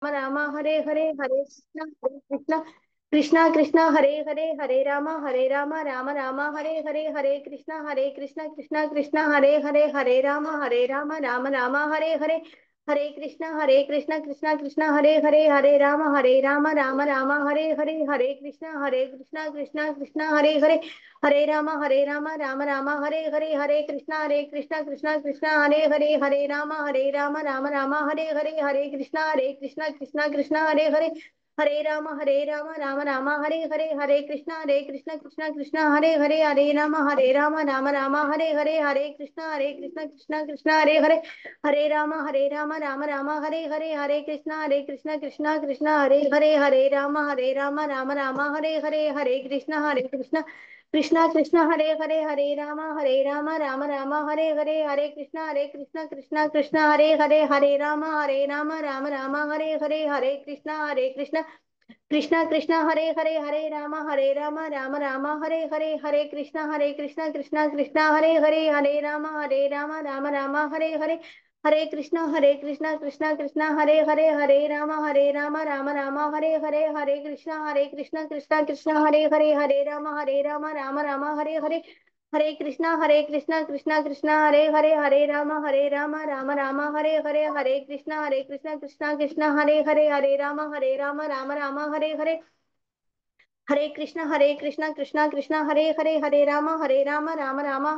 राम हरे हरे हरे कृष्ण कृष्ण कृष्ण हरे हरे हरे राम राम राम हरे हरे कृष्ण कृष्ण कृष्ण हरे राम राम हरे कृष्ण कृष्ण हरे राम राम हरे कृष्ण कृष्ण कृष्ण हरे राम हरे कृष्ण कृष्ण हरे राम हरे कृष्ण कृष्ण कृष्ण हरे राम हरे कृष्ण कृष्ण हरे राम हरे कृष्ण कृष्ण राम हरे कृष्ण कृष्ण हरे राम हरे कृष्ण कृष्ण कृष्ण हरे राम हरे कृष्ण कृष्ण हरे राम हरे कृष्ण कृष्ण कृष्ण हरे राम हरे कृष्ण कृष्ण हरे कृष्ण कृष्ण हरे कृष्ण कृष्ण कृष्ण हरे कृष्ण कृष्ण कृष्ण हरे राम हरे कृष्ण कृष्ण हरे हरे कृष्ण कृष्ण कृष्ण हरे राम हरे कृष्ण कृष्ण कृष्ण हरे राम हरे कृष्ण कृष्ण कृष्ण राम हरे कृष्ण कृष्ण कृष्ण हरे कृष्ण कृष्ण कृष्ण हरे राम हरे कृष्ण कृष्ण कृष्ण राम हरे कृष्ण कृष्ण कृष्ण हरे राम हरे कृष्ण कृष्ण कृष्ण राम हरे कृष्ण कृष्ण कृष्ण राम हरे कृष्ण कृष्ण कृष्ण हरे कृष्ण कृष्ण कृष्ण राम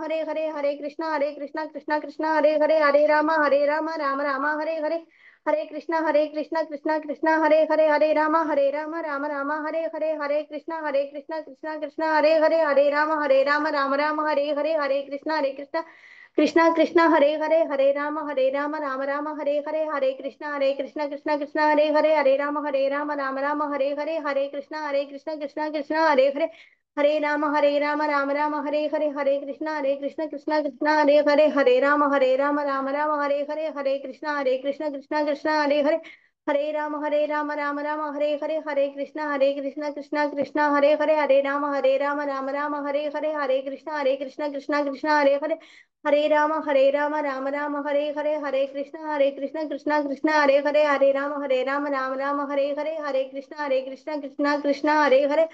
हरे कृष्ण कृष्ण कृष्ण हरे राम हरे कृष्ण कृष्ण कृष्ण राम हरे कृष्ण कृष्ण कृष्ण हरे कृष्ण कृष्ण कृष्ण हरे राम हरे कृष्ण कृष्ण कृष्ण हरे कृष्ण कृष्ण कृष्ण हरे राम हरे कृष्ण कृष्ण कृष्ण हरे कृष्ण कृष्ण कृष्ण हरे राम हरे कृष्ण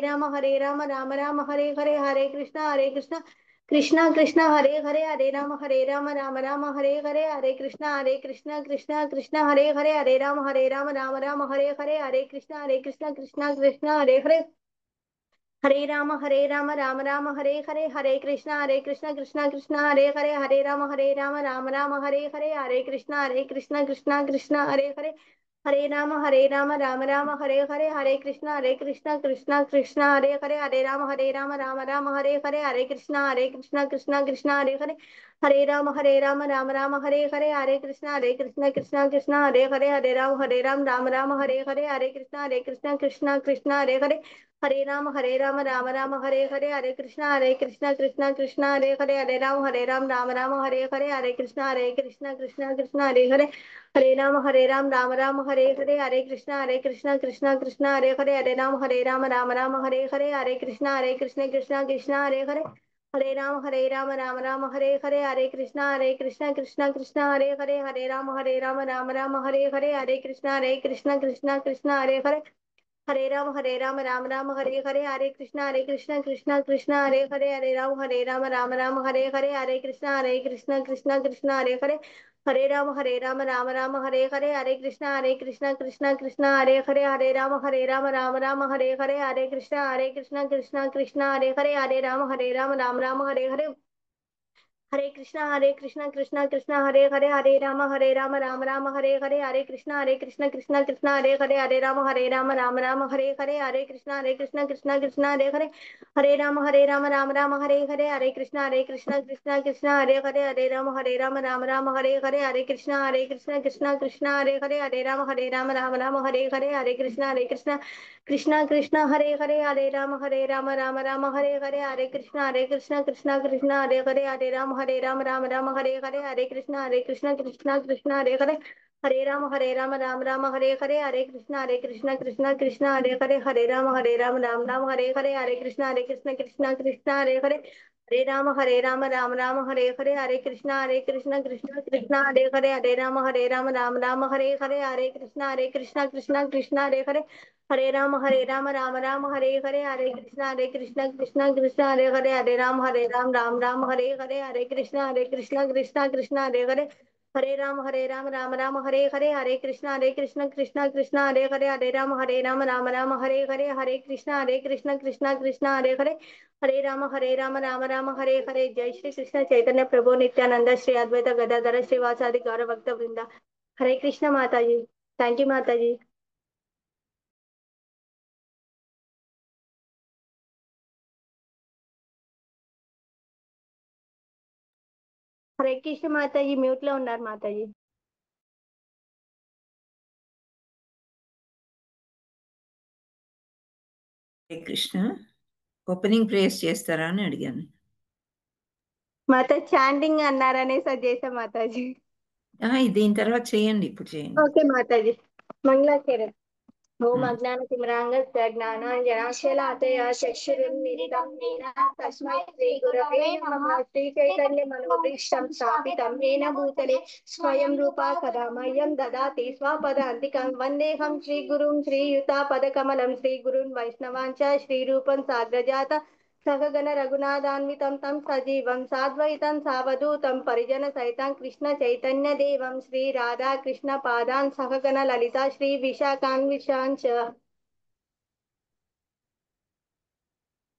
कृष्ण कृष्ण हरे राम हरे कृष्ण कृष्ण कृष्ण राम हरे कृष्ण कृष्ण कृष्ण हरे कृष्ण कृष्ण कृष्ण हरे कृष्ण कृष्ण कृष्ण राम हरे कृष्ण कृष्ण कृष्ण राम हरे कृष्ण कृष्ण कृष्ण राम हरे कृष्ण कृष्ण कृष्ण राम हरे कृष्ण कृष्ण कृष्ण राम हरे कृष्ण कृष्ण कृष्ण राम हरे कृष्ण कृष्ण कृष्ण हरे कृष्ण कृष्ण कृष्ण राम हरे कृष्ण कृष्ण कृष्ण हरे कृष्ण कृष्ण कृष्ण राम हरे कृष्ण कृष्ण कृष्ण हरे राम हरे कृष्ण कृष्ण कृष्ण राम हरे कृष्ण कृष्ण कृष्ण हरे कृष्ण कृष्ण कृष्ण हरे कृष्ण कृष्ण हरे कृष्ण कृष्ण कृष्ण हरे राम हरे कृष्ण कृष्ण कृष्ण हरे कृष्ण कृष्ण कृष्ण हरे राम हरे कृष्ण कृष्ण कृष्ण हरे राम राम हरे कृष्ण कृष्ण कृष्ण हरे राम राम राम हरे हरे हरे कृष्णा कृष्णा कृष्णा हरे राम राम हरे कृष्णा कृष्णा हरे राम राम हरे कृष्णा हरे राम हरे कृष्णा हरे राम हरे कृष्णा हरे राम हरे हरे राम हरे जय श्री कृष्ण चैतन्य प्रभु नित्यानंद श्री अद्वैत गदाधर श्रीवासादि गौर भक्त वृंदा हरे कृष्ण माता जी थैंक यू माता जी हरे कृष्ण माता जी म्यूट లో ఉన్నారు माता जी హరే కృష్ణ ఓపెనింగ్ ప్రేయర్స్ చేస్తారా అని అడిగాను. माता చాంటింగ్ అన్నారనే సార్ చేసా माता जी దీని తర్వాత చేయండి, ఇప్పుడు చేయండి. ఓకే माता जी మంగళాచరణ్ ఓం అజ్ఞానతిమిరాంగస్య జ్ఞానాంజనాశలాకయ చక్షురున్మిలితం येन तस्मै श्रीगुरवे नमः श्रीचैतन्यमनोभीष्टं स्थापितं येन भूतले स्वयं रूपा कदा मह्यं ददाति स्वपदान्तिकं वन्देऽहं श्रीगुरुं श्रीयुतापदकमलं श्रीगुरुन् वैष्णवां च श्रीरूपं साग्रजात सगगण रघुनाथान्वितं तं सजीवं साद्वैतं सावधूतं परिजनसहितं कृष्ण चैतन्यदेवं श्रीराधा कृष्ण पादान् सहगण ललिता श्री विशाखान्विषां च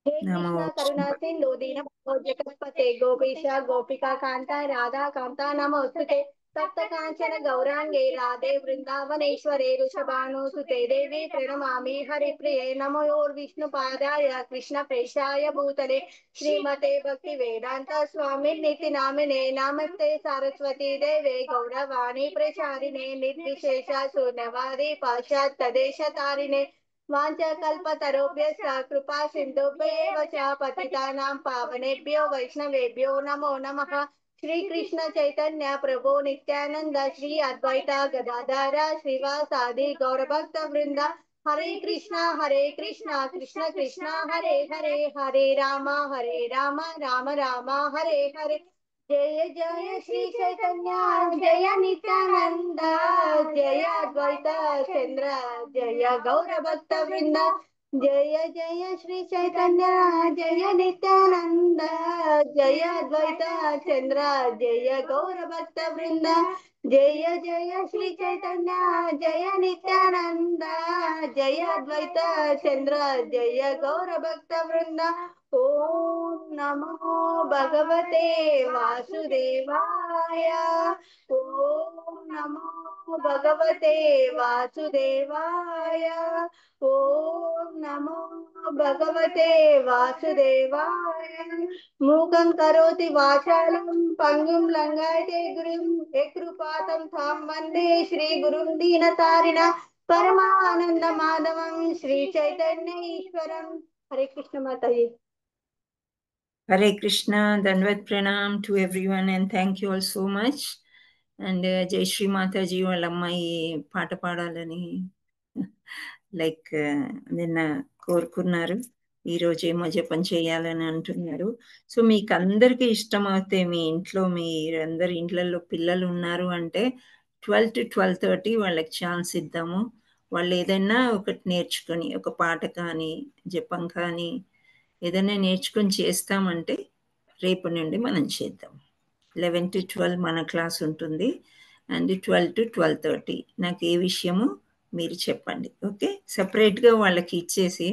हे నమో कृष्णा करुणा सिंधु दीनबंधो जगत्पते गोपीश गोपिका कांता राधा कांता नमोस्तुते तप्त कांचन गौरांगे राधे वृंदावनेश्वरे वृषभानुसुते देवी प्रणमामि हरिप्रिये नमोर्विष्णुपादाय कृष्णप्रेषाय भूतले श्रीमते भक्ति वेदांत स्वामी निति नामिने नमस्ते सरस्वती देवे गौरवाणी प्रचारिणे निर्विशेष शून्यवादी पाश्चात्यदेशतारिणे वाञ्छाकल्पतरुभ्यश्च कृपा सिन्धुभ्येव च पतितानां पावनेभ्यो वैष्णवेभ्यो नमो नमः श्रीकृष्ण चैतन्य प्रभु नित्यानंद श्री अद्वैता गदाधर श्रीवासादि गौरभक्त वृंदा हरे कृष्णा कृष्ण कृष्ण हरे हरे हरे राम राम राम हरे हरे जय जय श्री चैतन्य जय नित्यानंद जय अद्वैत चंद्र जय गौर भक्त वृंद जय जय श्री चैतन्य जय नित्यानंद जय अद्वैत चंद्र जय गौर भक्त वृंद जय जय श्री चैतन्य जय नित्यानंद जय अद्वैत चंद्र जय गौर भक्त वृंद ओम नमो भगवते वासुदेवाय ओम नमो भगवते वासुदेवाय ओम नमो भगवते वासुदेवाय मूकं करोति वाचालं पंगुं लंघयते गुरुं यकृपातं तां वन्दे श्रीगुरुं दीनतारिणा परमानंद माधवं श्री चैतन्य ईश्वरं हरे कृष्ण माता जी హరే కృష్ణ, ధన్వత్ ప్రణామ్ to everyone and thank you all so much. And జై శ్రీ మాతాజీ వాళ్ళ అమ్మాయి పాట పాడాలని లైక్ నిన్న కోరుకున్నారు, ఈరోజు ఏమో జపం చేయాలని అంటున్నారు. సో మీకు అందరికీ ఇష్టం అవుతే మీ ఇంట్లో మీరందరి ఇంట్లలో పిల్లలు ఉన్నారు అంటే 12 to 12:30 వాళ్ళకి ఛాన్స్ ఇద్దాము. వాళ్ళు ఏదైనా ఒకటి నేర్చుకొని, ఒక పాట కానీ జపం కానీ ఏదైనా నేర్చుకొని చేస్తామంటే రేపటి నుండి మనం చేద్దాం. 11 to 12 మన క్లాస్ ఉంటుంది అండ్ 12 to 12:30 నాకు ఏ విషయమో మీరు చెప్పండి. ఓకే, సపరేట్గా వాళ్ళకి ఇచ్చేసి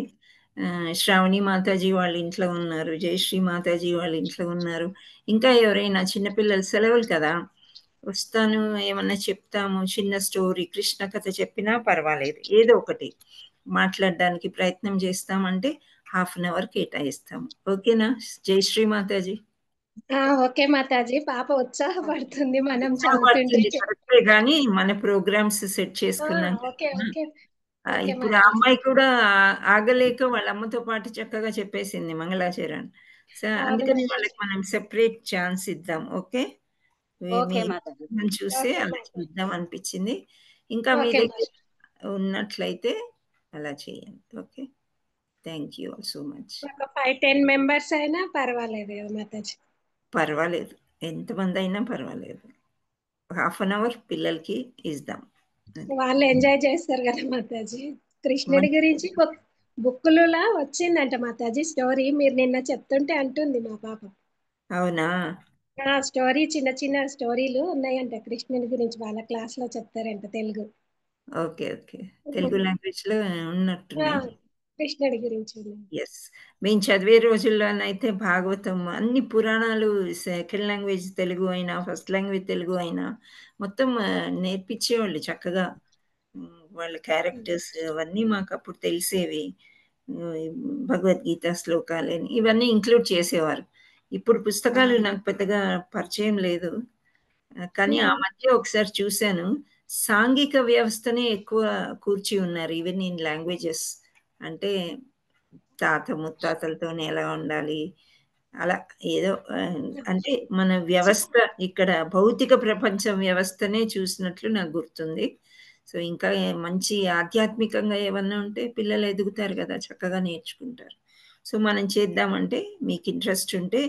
శ్రావణి మాతాజీ వాళ్ళ ఇంట్లో ఉన్నారు, జయశ్రీ మాతాజీ వాళ్ళ ఇంట్లో ఉన్నారు, ఇంకా ఎవరైనా చిన్నపిల్లలు సెలవులు కదా, వస్తాను ఏమన్నా చెప్తాము, చిన్న స్టోరీ కృష్ణ కథ చెప్పినా పర్వాలేదు, ఏదో ఒకటి మాట్లాడడానికి ప్రయత్నం చేస్తామంటే హాఫ్ అన్ అవర్ కేటాయిస్తాము. ఓకేనా? జై శ్రీ మాతాజీ. ఓకే మాతాజీ, పాప ఉత్సాహపడుతుంది మనం పడుతుంది చదువుతుంటే. కరెక్టే, కానీ మన ప్రోగ్రామ్స్ సెట్ చేసుకున్నాం. ఓకే ఓకే ఓకే ఇప్పుడు ఆ అమ్మాయి కూడా ఆగలేక వాళ్ళ అమ్మతో పాటు చక్కగా చెప్పేసింది మంగళాచరణ్. సో అందుకని వాళ్ళకి మనం సెపరేట్ ఛాన్స్ ఇద్దాం. Okay, okay Mataji. మనం చూస్తే అలా చేద్దాం అనిపించింది. ఇంకా మీ ఓకే దగ్గర ఉన్నట్లయితే అలా చేయండి. Okay, thank you so much. ఒక 5-10 మెంబర్స్ అయినా పర్వాలేదు కదా మాతాజీ. పర్వాలేదు, ఎంతమంది అయినా పర్వాలేదు. 1/2 అవర్ పిల్లలకి ఇద్దాం. వాళ్ళు ఎంజాయ్ చేస్తారు కదా మాతాజీ. కృష్ణుడి గురించి బుక్కులులా వచ్చిందంట మాతాజీ స్టోరీ. మీరు నిన్న చెప్తుంటే అంటుంది మా పాప. అవునా? స్టోరీ చిన్న చిన్న స్టోరీలు ఉన్నాయంట కృష్ణుడి గురించి, వాళ్ళ క్లాస్ లో చెప్తారంట Telugu. Okay okay, Telugu language లో ఉన్నట్టున్నాయి. కృష్ణుడి గురించి. ఎస్, మేము చదివే రోజుల్లోనైతే భాగవతం అన్ని పురాణాలు సెకండ్ లాంగ్వేజ్ తెలుగు అయినా ఫస్ట్ లాంగ్వేజ్ తెలుగు అయినా మొత్తం నేర్పించేవాళ్ళు చక్కగా. వాళ్ళ క్యారెక్టర్స్ అవన్నీ మాకు అప్పుడు తెలిసేవి. భగవద్గీత శ్లోకాలని ఇవన్నీ ఇంక్లూడ్ చేసేవారు. ఇప్పుడు పుస్తకాలు నాకు పెద్దగా పరిచయం లేదు, కానీ ఆ మధ్య ఒకసారి చూశాను, సాంఘిక వ్యవస్థనే ఎక్కువ కూర్చి ఉన్నారు ఈవెన్ ఇన్ లాంగ్వేజెస్. అంటే తాత ముత్తాతలతోనే ఎలా ఉండాలి అలా ఏదో అంటే మన వ్యవస్థ ఇక్కడ భౌతిక ప్రపంచం వ్యవస్థనే చూసినట్లు నాకు గుర్తుంది. సో ఇంకా మంచి ఆధ్యాత్మికంగా ఏమన్నా ఉంటే పిల్లలు ఎదుగుతారు కదా, చక్కగా నేర్చుకుంటారు. సో మనం చేద్దామంటే మీకు ఇంట్రెస్ట్ ఉంటే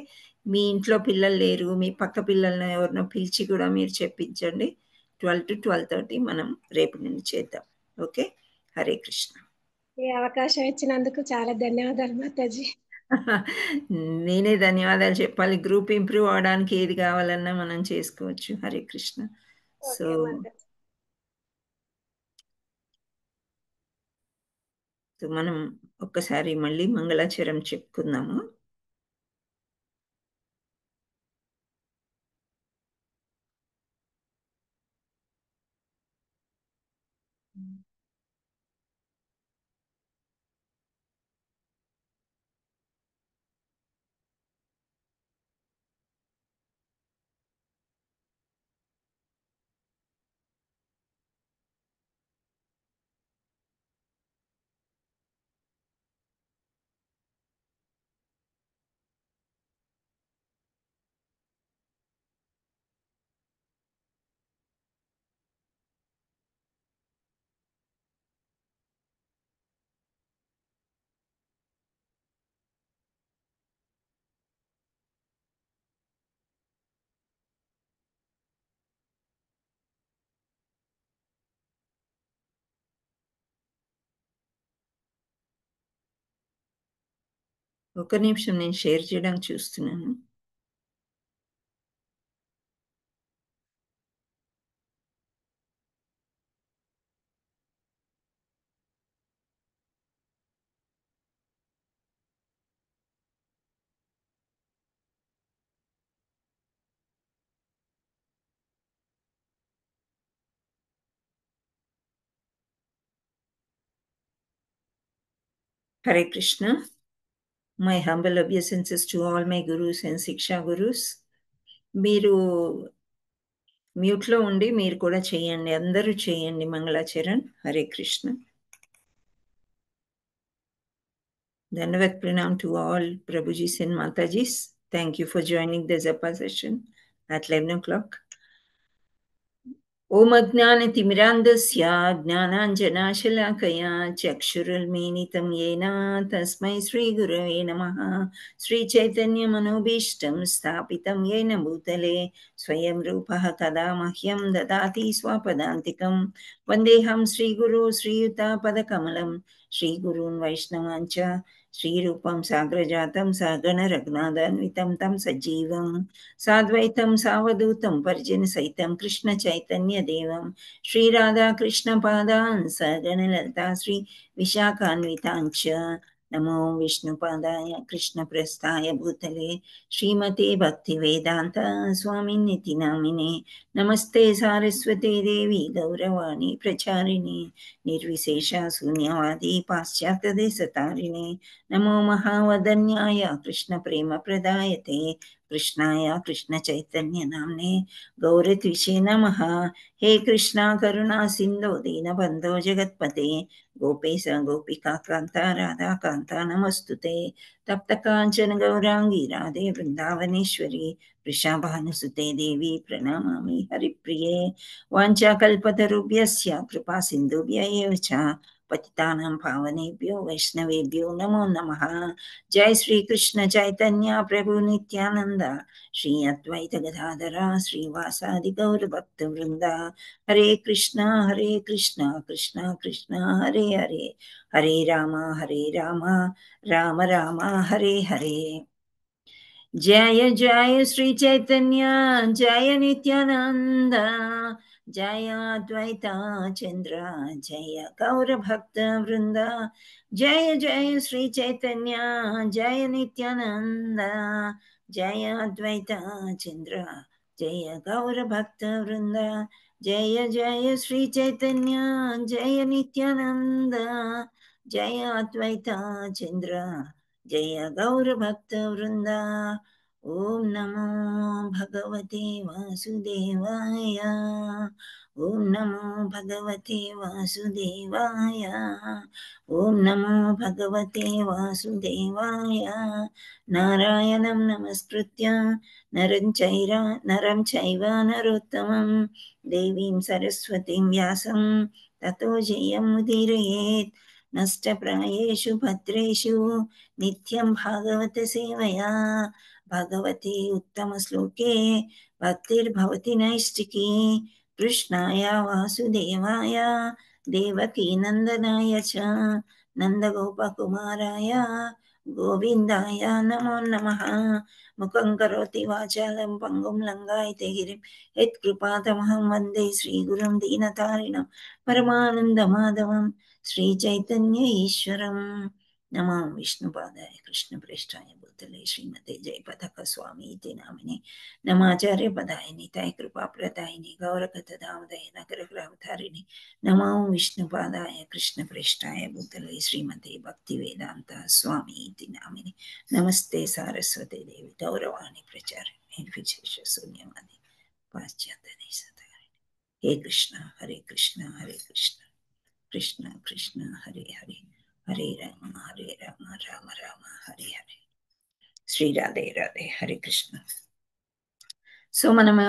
మీ ఇంట్లో పిల్లలు లేరు, మీ పక్క పిల్లల్ని ఎవరినో పిలిచి కూడా మీరు చెప్పించండి. 12 to 12:30 మనం రేపు నుండి చేద్దాం. ఓకే, హరే కృష్ణ. ఈ అవకాశం ఇచ్చినందుకు చాలా ధన్యవాదాలు మాతాజీ. నేనే ధన్యవాదాలు చెప్పాలి. గ్రూప్ ఇంప్రూవ్ అవడానికి ఏది కావాలన్నా మనం చేసుకోవచ్చు. హరే కృష్ణ. సో మనం ఒక్కసారి మళ్ళీ మంగళాచరం చెప్పుకుందాము. ఒక నిమిషం, నేను షేర్ చేయడానికి చూస్తున్నాను. Hare Krishna. My humble obeisances to all my gurus and Siksha gurus. మీరు మ్యూట్లో ఉండి మీరు కూడా చేయండి, అందరూ చేయండి మంగళాచరణ్. Hare Krishna. ధన్యవాద్ pranam to all Prabhujis and Matajis. Thank you for joining the Japa session at 11 o'clock. ओम अज्ञानतिमिरान्धस्य ज्ञानाञ्जनाशलाकया चक्षुरुन्मीलितं येन तस्मै श्रीगुरवे नमः. श्रीचैतन्यमनोभीष्टं स्थापितं येन भूतले स्वयं रूपः तदा मह्यं ददाति स्वपदान्तिकं। वन्देऽहं श्रीगुरो श्रीयुतापदकमलं श्रीगुरून् वैष्णवाञ्च श्रीरूपं साग्रजातं सहगण रघुनाथान्वितं तं सजीवं साद्वैतं सावधूतं परिजनसहितं कृष्ण चैतन्य देवं श्रीराधा कृष्ण पादान् सहगण ललिता श्री विशाखान्वितांच। नमो विष्णुपादाय कृष्ण प्रस्थाय भूतले श्रीमते भक्तिवेदांत स्वामिनिति नामिने। नमस्ते सारस्वती देवी गौरवाणी प्रचारिणे निर्विशेष शून्यवादी पाश्चात्य देशतारिणे। नमो महावदन्याय कृष्ण प्रेम प्रदायते कृष्णाय कृष्ण चैतन्य नामने गौरत्विषे नमः। हे कृष्णा करुणा सिंधु दीनबंधो जगत्पते गोपेश गोपिका कांता राधा कांता नमस्तुते। तप्त कांचन गौरांगी राधे वृंदावनेश्वरी वृषभानुसुते देवी प्रणमामि हरिप्रिये। वाञ्छाकल्पतरुभ्यश्च कृपा सिन्धुभ्य एव च पतितानां पावनेभ्यो वैष्णवेभ्यो नमो नमः। जय श्री कृष्ण चैतन्य प्रभु नित्यानंद श्री अद्वैत गदाधर श्रीवासादि गौर भक्त वृंद। हरे कृष्णा कृष्णा कृष्णा हरे हरे, हरे राम राम राम हरे हरे। जय जय श्री चैतन्य जय नित्यानंद जय अद्वैत चंद्र जय गौर भक्त वृंद। जय जय श्री चैतन्य जय नित्यानंद जय अद्वैत चंद्र जय गौर भक्त वृंद। जय जय श्री चैतन्य जय नित्यानंद जय अद्वैत चंद्र जय गौर भक्त वृंद। ओम नमो भगवते वासुदेवाय, ओम नमो भगवते वासुदेवाय, ओम नमो भगवते वासुदेवाय। नारायणं नमस्कृत्य नरं चैव नरोत्तमं देवीं सरस्वतीं व्यासं ततो जयमुदीरयेत्। नष्टप्रायेषु भद्रेषु नित्यं भागवत सेवया भगवते उत्तमश्लोके भक्तिर्भवति नैष्टिकी। कृष्णाय वासुदेवाय देवकी नन्दनाय च नन्दगोपकुमाराय गोविन्दाय नमो नमः। मुखं करोति वाचालं पङ्गुं लङ्घयते गिरिं यत्कृपातमहं वन्दे श्रीगुरुं दीनतारिणं परमानन्दमाधवं श्रीचैतन्य ईश्वरं। नमो विष्णुपादाय कृष्णप्रेष्ठाय भूतले श्रीमते जयपताक स्वामीति नामिने नमाचार्यपदाय निताय कृपाप्रदायिने गौरकथादामोदय नगरग्रामधारिणे नमो विष्णुपादाय कृष्णप्रेष्ठाय भूतले श्रीमते भक्तिवेदान्त स्वामीति नामिने नमस्ते सारस्वते देवी गौरवाणी प्रचारिणे निर्विशेषशून्यवादी पाश्चात्यदेशतारिणे। हे कृष्ण हरे कृष्ण कृष्ण कृष्ण हरे हरे, हरे राम राम राम हरे हरे। శ్రీ రాధే రాధే హరే కృష్ణ. సో మనము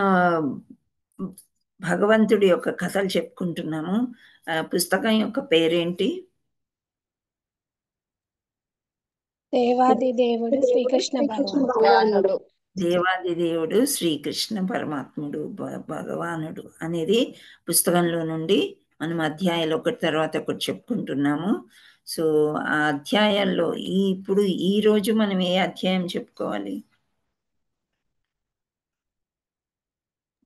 భగవంతుడి యొక్క కథలు చెప్పుకుంటున్నాము. పుస్తకం యొక్క పేరేంటి? దేవాది దేవుడు శ్రీకృష్ణ భగవానుడు. దేవాది దేవుడు శ్రీకృష్ణ పరమాత్ముడు భగవానుడు అనేది పుస్తకంలో నుండి మనం అధ్యాయాలు ఒకటి తర్వాత ఒకటి చెప్పుకుంటున్నాము. సో ఆ అధ్యాయాల్లో ఇప్పుడు ఈ రోజు మనం ఏ అధ్యాయం చెప్పుకోవాలి?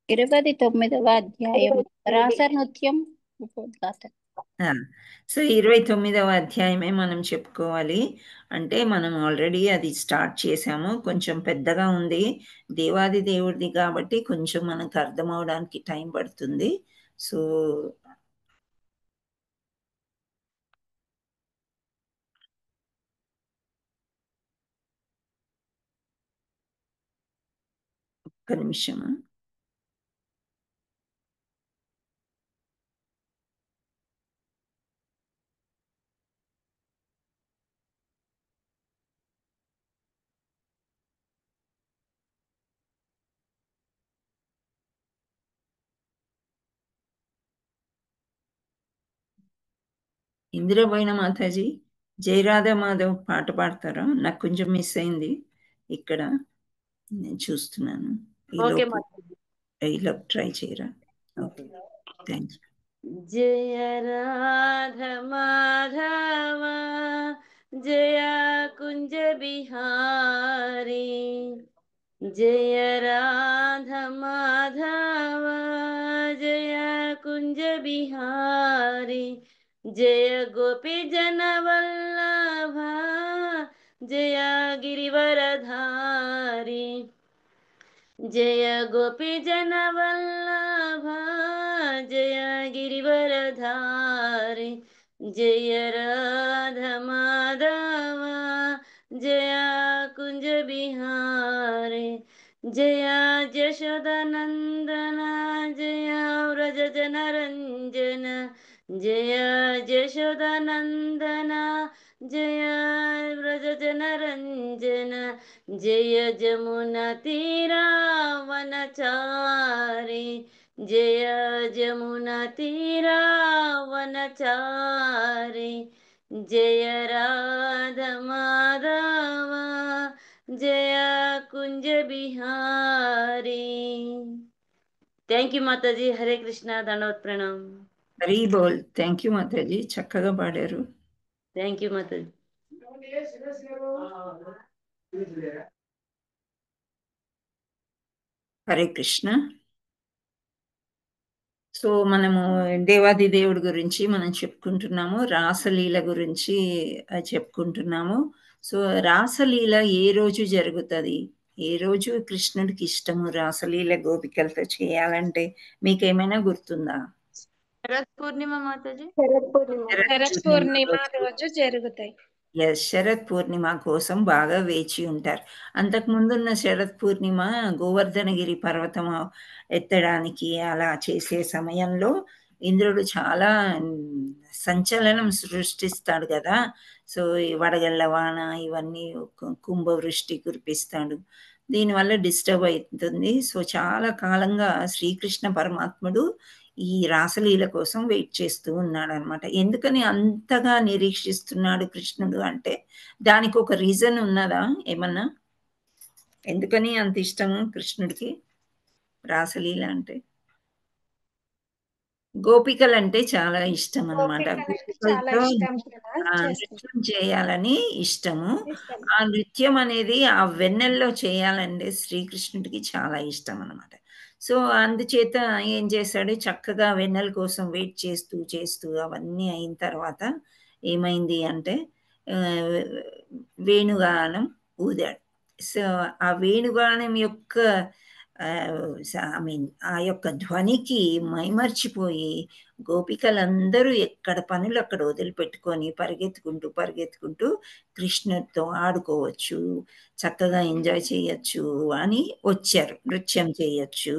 29వ అధ్యాయం రాసనృత్యం. సో 29వ అధ్యాయమే మనం చెప్పుకోవాలి. అంటే మనం ఆల్రెడీ అది స్టార్ట్ చేసాము. కొంచెం పెద్దగా ఉంది, దేవాది దేవుడిది కాబట్టి కొంచెం మనకు అర్థం అవడానికి టైం పడుతుంది. సో ఒక్క నిమిషము. ఇందిరాబోయిన మాతాజీ జయరాధా మాధవ్ పాట పాడతారా? నాకు కొంచెం మిస్ అయింది ఇక్కడ, నేను చూస్తున్నాను. ఈలోపు ట్రై చేయరా? Okay, thank you. జయ రాధ మాధవ జయ కుంజ బిహారీ, జయ రాధ మాధవ జయ కుంజ బిహారీ, జయ గోపీ జన వల్లభ జయ గిరివరధారి, జయ గోపీ జన వల్లభ జయ గిరివరధారి, జయ రాధ మాధవ జయ కుంజ బిహారీ, జయ జశోదానందన జయ వ్రజ జనరంజన, జయ జశోదానందన జయ వ్రజ జనరంజన, జయ జమున తీరావనచారి, జయ జమున తీరా వనచారి జయ రాధ మాధవ జయ కుంజ బిహారీ. థ్యాంక్ యూ మాతాజీ. హరే కృష్ణ. దండవత్ ప్రణామ్. హరి బోల్. థ్యాంక్ యూ మాతాజీ, చక్కగా పాడారు. థ్యాంక్ యూ మాతాజీ. హరే కృష్ణ. సో మనము దేవాది దేవుడి గురించి మనం చెప్పుకుంటున్నాము, రాసలీల గురించి చెప్పుకుంటున్నాము. సో రాసలీల ఏ రోజు జరుగుతుంది, ఏ రోజు కృష్ణుడికి ఇష్టము రాసలీల గోపికలతో చేయాలంటే మీకేమైనా గుర్తుందా? శరత్ పూర్ణిమ మాతాజీ. శరత్ పూర్ణిమ రోజు జరుగుతాయి. శరత్ పూర్ణిమ కోసం బాగా వేచి ఉంటారు. అంతకుముందున్న శరత్ పూర్ణిమ గోవర్ధనగిరి పర్వతం ఎత్తడానికి అలా చేసే సమయంలో ఇంద్రుడు చాలా సంచలనం సృష్టిస్తాడు కదా. సో ఈ వడగళ్ళ వాన ఇవన్నీ కుంభవృష్టి కురిపిస్తాడు, దీనివల్ల డిస్టర్బ్ అవుతుంది. సో చాలా కాలంగా శ్రీకృష్ణ పరమాత్ముడు ఈ రాసలీల కోసం వెయిట్ చేస్తూ ఉన్నాడు అనమాట. ఎందుకని అంతగా నిరీక్షిస్తున్నాడు కృష్ణుడు అంటే దానికి ఒక రీజన్ ఉన్నదా ఏమన్నా? ఎందుకని అంత ఇష్టము కృష్ణుడికి రాసలీల అంటే? గోపికలు అంటే చాలా ఇష్టం అనమాట. నృత్యం చేయాలని ఇష్టము. ఆ నృత్యం అనేది ఆ వెన్నెల్లో చేయాలంటే శ్రీకృష్ణుడికి చాలా ఇష్టం అనమాట. సో అందుచేత ఏం చేశాడు, చక్కగా వెన్నెల కోసం వెయిట్ చేస్తూ చేస్తూ అవన్నీ అయిన తర్వాత ఏమైంది అంటే వేణుగానం ఊదాడు. సో ఆ వేణుగానం యొక్క ఆ యొక్క ధ్వనికి మైమర్చిపోయి గోపికలందరూ ఎక్కడ పనులు అక్కడ వదిలిపెట్టుకొని పరిగెత్తుకుంటూ కృష్ణుడితో ఆడుకోవచ్చు, చక్కగా ఎంజాయ్ చేయొచ్చు అని వచ్చారు. నృత్యం చేయొచ్చు,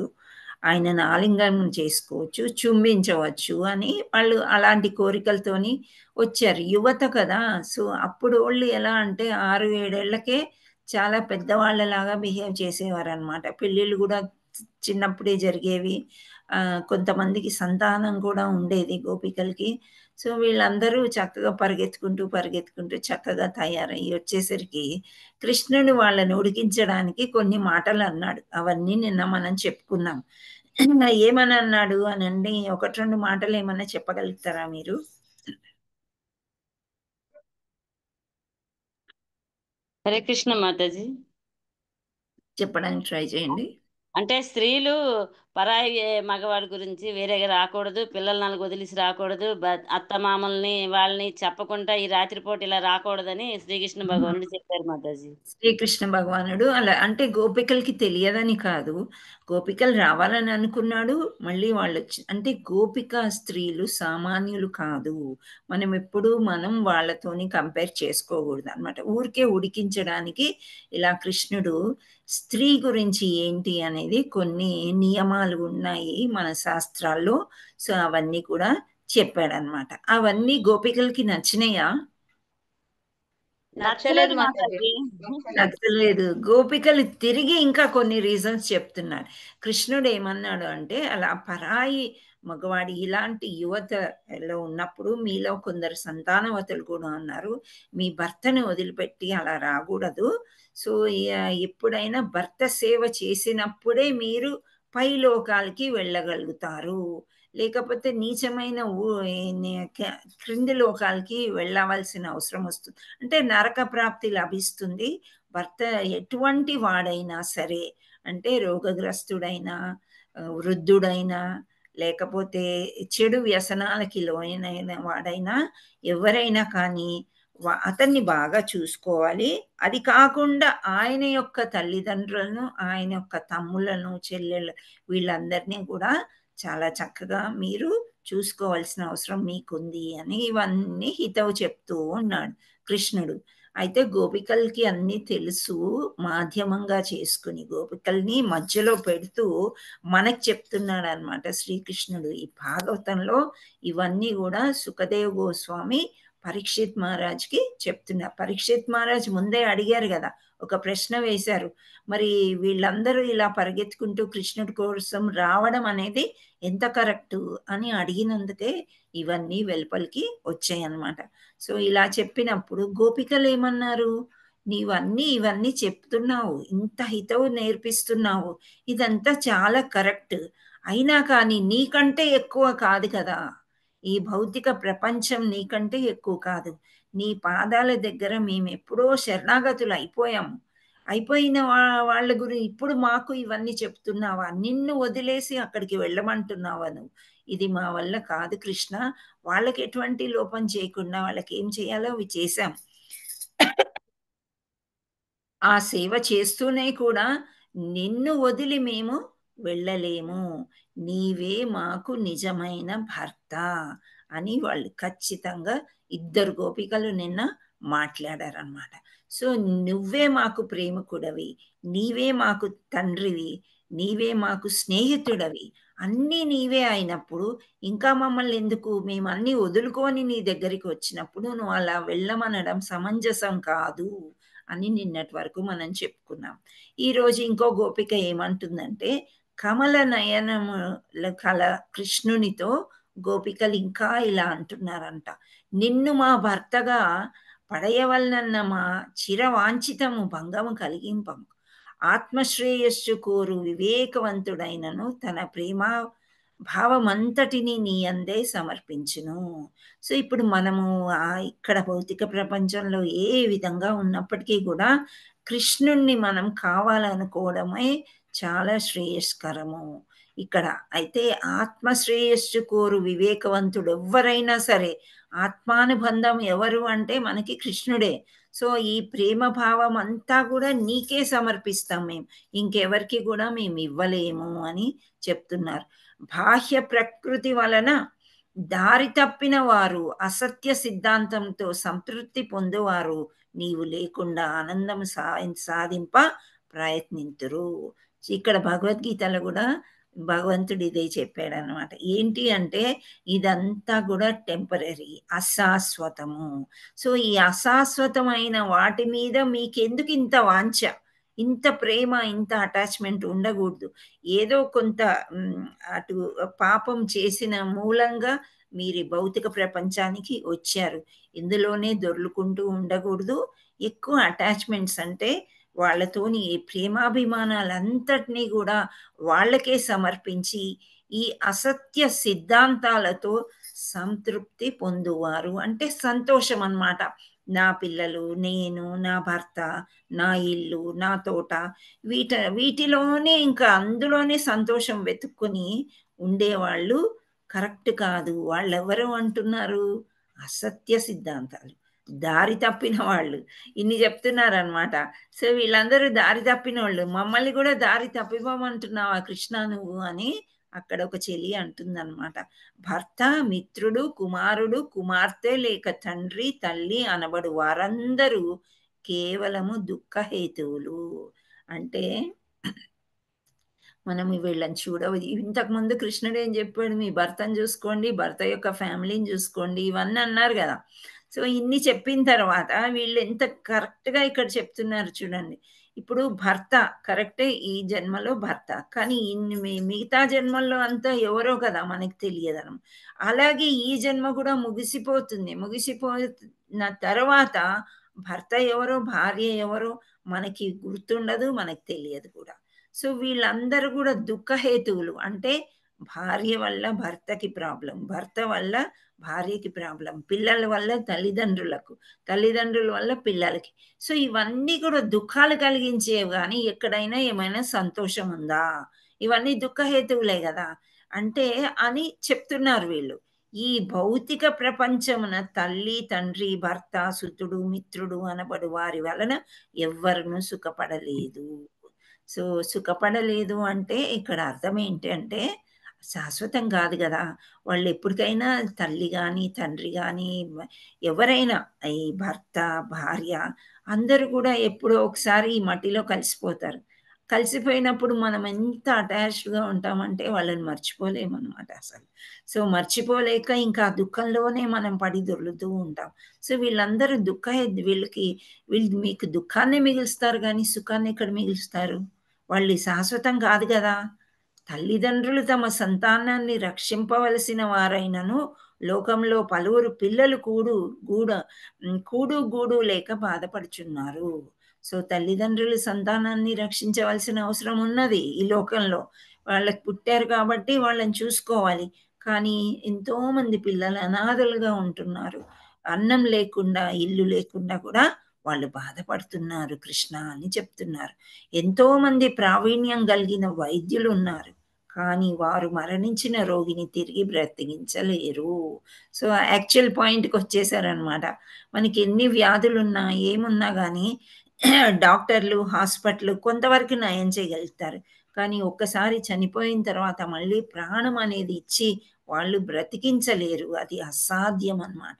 ఆయనను ఆలింగనం చేసుకోవచ్చు, చుంబించవచ్చు అని వాళ్ళు అలాంటి కోరికలతోని వచ్చారు. యువత కదా. సో అప్పుడు వాళ్ళు ఎలా అంటే 6-7 ఏళ్లకే చాలా పెద్దవాళ్ళలాగా బిహేవ్ చేసేవారు అనమాట. పెళ్ళిళ్ళు కూడా చిన్నప్పుడే జరిగేవి. కొంతమందికి సంతానం కూడా ఉండేది గోపికలకి. సో వీళ్ళందరూ చక్కగా పరిగెత్తుకుంటూ చక్కగా తయారయ్యి వచ్చేసరికి కృష్ణుడు వాళ్ళని ఉడికించడానికి కొన్ని మాటలు అన్నాడు. అవన్నీ నిన్న మనం చెప్పుకున్నాం. ఏమని అన్నాడు అనండి, 1-2 మాటలు ఏమన్నా చెప్పగలుగుతారా మీరు? హరే కృష్ణ మాతాజీ. చెప్పడానికి ట్రై చేయండి. అంటే స్త్రీలు పరాయి మగవాడి గురించి వేరేగా రాకూడదు, పిల్లలు 4 వదిలేసి రాకూడదు, అత్త మామల్ని వాళ్ళని చెప్పకుండా ఈ రాత్రిపూట ఇలా రాకూడదని శ్రీకృష్ణ భగవానుడు చెప్పారు మాతాజీ. శ్రీకృష్ణ భగవానుడు అలా అంటే గోపికలకి తెలియదని కాదు, గోపికలు రావాలని అనుకున్నాడు. మళ్ళీ వాళ్ళు అంటే గోపిక స్త్రీలు సామాన్యులు కాదు. మనం వాళ్ళతోని కంపేర్ చేసుకోకూడదు అనమాట. ఊరికే ఉడికించడానికి ఇలా కృష్ణుడు స్త్రీ గురించి ఏంటి అనేది కొన్ని నియమాలు ఉన్నాయి మన శాస్త్రాల్లో. సో అవన్నీ కూడా చెప్పాడనమాట. అవన్నీ గోపికలకి నచ్చినాయా? నచ్చలేదు మాతాజీ. నచ్చలేదు. గోపికలు తిరిగి ఇంకా కొన్ని రీజన్స్ చెప్తున్నాడు. కృష్ణుడు ఏమన్నాడు అంటే, అలా పరాయి మగవాడి ఇలాంటి యువతలో ఉన్నప్పుడు మీలో కొందరు సంతానవతులు కూడా ఉన్నారు. మీ భర్తను వదిలిపెట్టి అలా రాకూడదు. సో ఎప్పుడైనా భర్త సేవ చేసినప్పుడే మీరు పై లోకాలకి వెళ్ళగలుగుతారు, లేకపోతే నీచమైన క్రింది లోకాలకి వెళ్ళవలసిన అవసరం వస్తుంది. అంటే నరక ప్రాప్తి లభిస్తుంది. భర్త ఎటువంటి వాడైనా సరే, అంటే రోగగ్రస్తుడైనా, వృద్ధుడైనా, లేకపోతే చెడు వ్యసనాలకి లోనైన వాడైనా, ఎవరైనా కానీ అతన్ని బాగా చూసుకోవాలి. అది కాకుండా ఆయన యొక్క తల్లిదండ్రులను, ఆయన యొక్క తమ్ములను, చెల్లెళ్ళు వీళ్ళందరినీ కూడా చాలా చక్కగా మీరు చూసుకోవాల్సిన అవసరం మీకుంది అని ఇవన్నీ హితవు చెప్తూ ఉన్నాడు కృష్ణుడు. అయితే గోపికలకి అన్నీ తెలుసు, మాధ్యమంగా చేసుకుని గోపికల్ని మధ్యలో పెడుతూ మనకు చెప్తున్నాడు అనమాట శ్రీకృష్ణుడు. ఈ భాగవతంలో ఇవన్నీ కూడా సుఖదేవ్ గోస్వామి పరీక్షిత్ మహారాజ్కి చెప్తున్నారు. పరీక్షిత్ మహారాజ్ ముందే అడిగారు కదా, ఒక ప్రశ్న వేశారు, మరి వీళ్ళందరూ ఇలా పరిగెత్తుకుంటూ కృష్ణుడి కోసం రావడం అనేది ఎంత కరెక్టు అని అడిగినందుకే ఇవన్నీ వెలుపలికి వచ్చాయి అన్నమాట. సో ఇలా చెప్పినప్పుడు గోపికలు ఏమన్నారు, ఇవన్నీ చెప్తున్నావు, ఇంత హితవు నేర్పిస్తున్నావు, ఇదంతా చాలా కరెక్ట్, అయినా కానీ నీకంటే ఎక్కువ కాదు కదా, ఈ భౌతిక ప్రపంచం నీకంటే ఎక్కువ కాదు, నీ పాదాల దగ్గర మేము ఎప్పుడో శరణాగతులు అయిపోయిన వాళ్ళ గురించి ఇప్పుడు మాకు ఇవన్నీ చెప్తున్నావా, నిన్ను వదిలేసి అక్కడికి వెళ్ళమంటున్నావా నువ్వు, ఇది మా వల్ల కాదు కృష్ణ, వాళ్ళకి ఎటువంటి లోపం చేయకుండా వాళ్ళకి ఏం చేయాలో అవి చేశాం, ఆ సేవ చేస్తూనే కూడా నిన్ను వదిలి మేము వెళ్ళలేము, నీవే మాకు నిజమైన భర్త అని వాళ్ళు ఖచ్చితంగా ఇద్దరు గోపికలు నిన్న మాట్లాడారన్నమాట. సో నువ్వే మాకు ప్రేమికుడవి, నీవే మాకు తండ్రివి, నీవే మాకు స్నేహితుడవి, అన్నీ నీవే అయినప్పుడు ఇంకా మమ్మల్ని ఎందుకు, మేము అన్నీ వదులుకొని నీ దగ్గరికి వచ్చినప్పుడు నువ్వు అలా వెళ్ళమనడం సమంజసం కాదు అని నిన్నటి వరకు మనం చెప్పుకున్నాం. ఈరోజు ఇంకో గోపిక ఏమంటుందంటే, కమల నయనముల కల కృష్ణునితో గోపికలు ఇంకా ఇలా అంటున్నారంట, నిన్ను మా భర్తగా పడయవలనన్న మా చిరవాంఛితము భంగము కలిగింపము, ఆత్మశ్రేయస్సు కోరు వివేకవంతుడైనను తన ప్రేమ భావమంతటిని నీ అందే సమర్పించును. సో ఇప్పుడు మనము ఇక్కడ భౌతిక ప్రపంచంలో ఏ విధంగా ఉన్నప్పటికీ కూడా కృష్ణుణ్ణి మనం కావాలనుకోవడమే చాలా శ్రేయస్కరము ఇక్కడ. అయితే ఆత్మశ్రేయస్సు కోరు వివేకవంతుడు ఎవరైనా సరే, ఆత్మానుబంధం ఎవరు అంటే మనకి కృష్ణుడే. సో ఈ ప్రేమ భావం అంతా కూడా నీకే సమర్పిస్తాం మేము, ఇంకెవరికి కూడా మేము ఇవ్వలేము అని చెప్తున్నారు. బాహ్య ప్రకృతి వలన దారి తప్పిన వారు, అసత్య సిద్ధాంతంతో సంతృప్తి పొందువారు నీవు లేకుండా ఆనందం సాధింప ప్రయత్నింతురు. ఇక్కడ భగవద్గీతలో కూడా భగవంతుడు ఇదే చెప్పాడు అనమాట. ఏంటి అంటే ఇదంతా కూడా టెంపరీ, అశాశ్వతము. సో ఈ అశాశ్వతమైన వాటి మీద మీకెందుకు ఇంత వాంఛ, ఇంత ప్రేమ, ఇంత అటాచ్మెంట్ ఉండకూడదు. ఏదో కొంత అటు పాపం చేసిన మూలంగా మీరు భౌతిక ప్రపంచానికి వచ్చారు, ఇందులోనే దొర్లుకుంటూ ఉండకూడదు. ఎక్కువ అటాచ్మెంట్స్ అంటే వాళ్ళతోని ప్రేమాభిమానాలంతటినీ కూడా వాళ్ళకే సమర్పించి ఈ అసత్య సిద్ధాంతాలతో సంతృప్తి పొందువారు అంటే సంతోషం అన్నమాట. నా పిల్లలు, నేను, నా భర్త, నా ఇల్లు, నా తోట, వీటిలోనే ఇంకా అందులోనే సంతోషం వెతుక్కొని ఉండేవాళ్ళు కరెక్ట్ కాదు. వాళ్ళెవరు అంటున్నారు, అసత్య సిద్ధాంతాలు, దారి తప్పిన వాళ్ళు, ఇన్ని చెప్తున్నారనమాట. సో వీళ్ళందరూ దారి తప్పిన వాళ్ళు, మమ్మల్ని కూడా దారి తప్పిపోమంటున్నావా కృష్ణ నువ్వు అని అక్కడ ఒక చెల్లి అంటుందన్నమాట. భర్త, మిత్రుడు, కుమారుడు, కుమార్తె లేక తండ్రి, తల్లి అనబడు వారందరూ కేవలము దుఃఖహేతువులు. అంటే మనం వీళ్ళని చూడవచ్చు. ఇంతకుముందు కృష్ణుడు ఏం చెప్పాడు, మీ భర్తను చూసుకోండి, భర్త యొక్క ఫ్యామిలీని చూసుకోండి, ఇవన్నీ అన్నారు కదా. సో ఇన్ని చెప్పిన తర్వాత వీళ్ళు ఎంత కరెక్ట్గా ఇక్కడ చెప్తున్నారు చూడండి. ఇప్పుడు భర్త కరెక్టే, ఈ జన్మలో భర్త, కానీ మిగతా జన్మల్లో అంతా ఎవరో కదా మనకి తెలియదనం. అలాగే ఈ జన్మ కూడా ముగిసిపోతుంది. ముగిసిపోయిన తర్వాత భర్త ఎవరో, భార్య ఎవరో మనకి గుర్తుండదు, మనకి తెలియదు కూడా. సో వీళ్ళందరూ కూడా దుఃఖహేతువులు. అంటే భార్య వల్ల భర్తకి ప్రాబ్లం, భర్త వల్ల భార్యకి ప్రాబ్లం, పిల్లల వల్ల తల్లిదండ్రులకు, తల్లిదండ్రుల వల్ల పిల్లలకి. సో ఇవన్నీ కూడా దుఃఖాలు కలిగించేవి, కానీ ఎక్కడైనా ఏమైనా సంతోషం ఉందా? ఇవన్నీ దుఃఖహేతువులే కదా అంటే అని చెప్తున్నారు వీళ్ళు. ఈ భౌతిక ప్రపంచమున తల్లి, తండ్రి, భర్త, సుతుడు, మిత్రుడు అనబడు వారి వలన ఎవ్వరును సుఖపడలేదు. సో సుఖపడలేదు అంటే ఇక్కడ అర్థం ఏంటి అంటే శాశ్వతం కాదు కదా. వాళ్ళు ఎప్పటికైనా తల్లి కానీ, తండ్రి కానీ, ఎవరైనా ఈ భర్త, భార్య అందరూ కూడా ఎప్పుడో ఒకసారి ఈ మట్టిలో కలిసిపోతారు. కలిసిపోయినప్పుడు మనం ఎంత అటాచ్డ్గా ఉంటామంటే వాళ్ళని మర్చిపోలేమన్నమాట అసలు. సో మర్చిపోలేక ఇంకా ఆ దుఃఖంలోనే మనం పడి దొర్లుతూ ఉంటాం. సో వీళ్ళందరూ వీళ్ళు మీకు దుఃఖాన్నే మిగులుస్తారు కానీ సుఖాన్ని ఎక్కడ మిగులుస్తారు? వాళ్ళు శాశ్వతం కాదు కదా. తల్లిదండ్రులు తమ సంతానాన్ని రక్షింపవలసిన వారైనను లోకంలో పలువురు పిల్లలు కూడు గూడు లేక బాధపడుచున్నారు. సో తల్లిదండ్రులు సంతానాన్ని రక్షించవలసిన అవసరం ఉన్నది ఈ లోకంలో. వాళ్ళకి పుట్టారు కాబట్టి వాళ్ళని చూసుకోవాలి. కానీ ఎంతో మంది పిల్లలు అనాథలుగా ఉంటున్నారు. అన్నం లేకుండా, ఇల్లు లేకుండా కూడా వాళ్ళు బాధపడుతున్నారు కృష్ణ అని చెప్తున్నారు. ఎంతో మంది ప్రావీణ్యం కలిగిన వైద్యులు ఉన్నారు. కానీ వారు మరణించిన రోగిని తిరిగి బ్రతికించలేరు. సో యాక్చువల్ పాయింట్కి వచ్చేసారనమాట. మనకి ఎన్ని వ్యాధులున్నా ఏమున్నా కానీ డాక్టర్లు హాస్పిటల్ కొంతవరకు నయం చేయగలుగుతారు. కానీ ఒక్కసారి చనిపోయిన తర్వాత మళ్ళీ ప్రాణం అనేది ఇచ్చి వాళ్ళు బ్రతికించలేరు. అది అసాధ్యం అన్నమాట.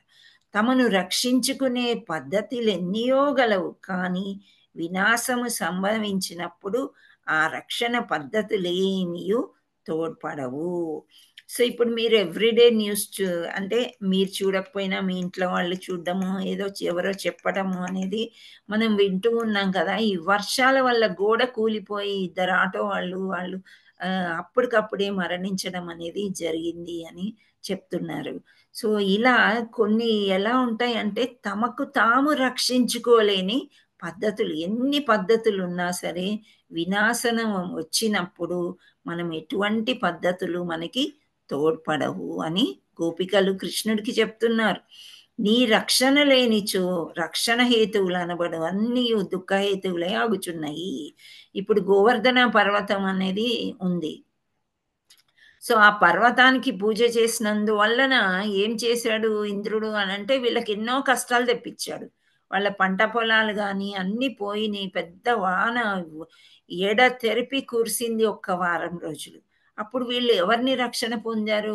తమను రక్షించుకునే పద్ధతులు ఎన్నియో గలవు, కానీ వినాశము సంభవించినప్పుడు ఆ రక్షణ పద్ధతులేమియు తోడ్పడవు. సో ఇప్పుడు మీరు ఎవ్రీడే న్యూస్ అంటే మీరు చూడకపోయినా మీ ఇంట్లో వాళ్ళు చూడడము, ఏదో ఎవరో చెప్పడము అనేది మనం వింటూ ఉన్నాం కదా. ఈ వర్షాల వల్ల గోడ కూలిపోయి 2 ఆటో వాళ్ళు అప్పటికప్పుడే మరణించడం అనేది జరిగింది అని చెప్తున్నారు. సో ఇలా కొన్ని ఎలా ఉంటాయంటే తమకు తాము రక్షించుకోలేని పద్ధతులు, ఎన్ని పద్ధతులు ఉన్నా సరే వినాశనం వచ్చినప్పుడు మనం ఎటువంటి పద్ధతులు మనకి తోడ్పడవు అని గోపికలు కృష్ణుడికి చెప్తున్నారు. నీ రక్షణ లేనిచో రక్షణ హేతువులు అనబడు అన్ని దుఃఖహేతువులే ఆగుచున్నాయి. ఇప్పుడు గోవర్ధన పర్వతం అనేది ఉంది. సో ఆ పర్వతానికి పూజ చేసినందువలన ఏం చేశాడు ఇంద్రుడు అని అంటే వీళ్ళకి ఎన్నో కష్టాలు తెప్పించాడు. వాళ్ళ పంట పొలాలు కానీ అన్నీ పోయినాయి. పెద్ద వాన తెరిపి కురిసింది 1 వారం రోజులు. అప్పుడు వీళ్ళు ఎవరిని రక్షణ పొందారు?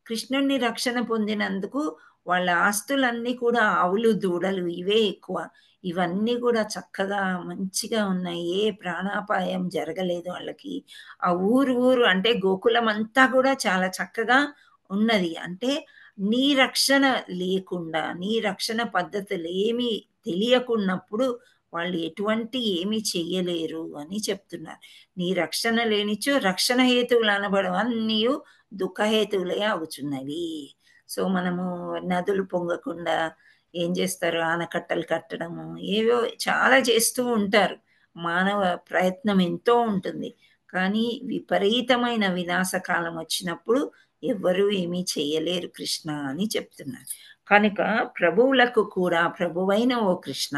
కృష్ణుణ్ణి రక్షణ పొందినందుకు వాళ్ళ ఆస్తులన్నీ కూడా ఆవులు దూడలు ఇవే ఎక్కువ. ఇవన్నీ కూడా చక్కగా మంచిగా ఉన్నాయి. ఏ ప్రాణాపాయం జరగలేదు వాళ్ళకి. ఆ ఊరు అంటే గోకులం అంతా కూడా చాలా చక్కగా ఉన్నది. అంటే నీ రక్షణ లేకుండా, నీ రక్షణ పద్ధతులు ఏమీ తెలియకున్నప్పుడు వాళ్ళు ఏమీ చెయ్యలేరు అని చెప్తున్నారు. నీ రక్షణ లేనిచో రక్షణ హేతువులు అనబడవు అన్నీ దుఃఖహేతువులే అవుతున్నవి. సో మనము నదులు పొంగకుండా ఏం చేస్తారు? ఆనకట్టలు కట్టడము, ఏవో చాలా చేస్తూ ఉంటారు. మానవ ప్రయత్నం ఎంతో ఉంటుంది. కానీ విపరీతమైన వినాశకాలం వచ్చినప్పుడు ఎవ్వరూ ఏమీ చేయలేరు కృష్ణ అని చెప్తున్నారు. కనుక ప్రభువులకు కూడా ప్రభువైన ఓ కృష్ణ,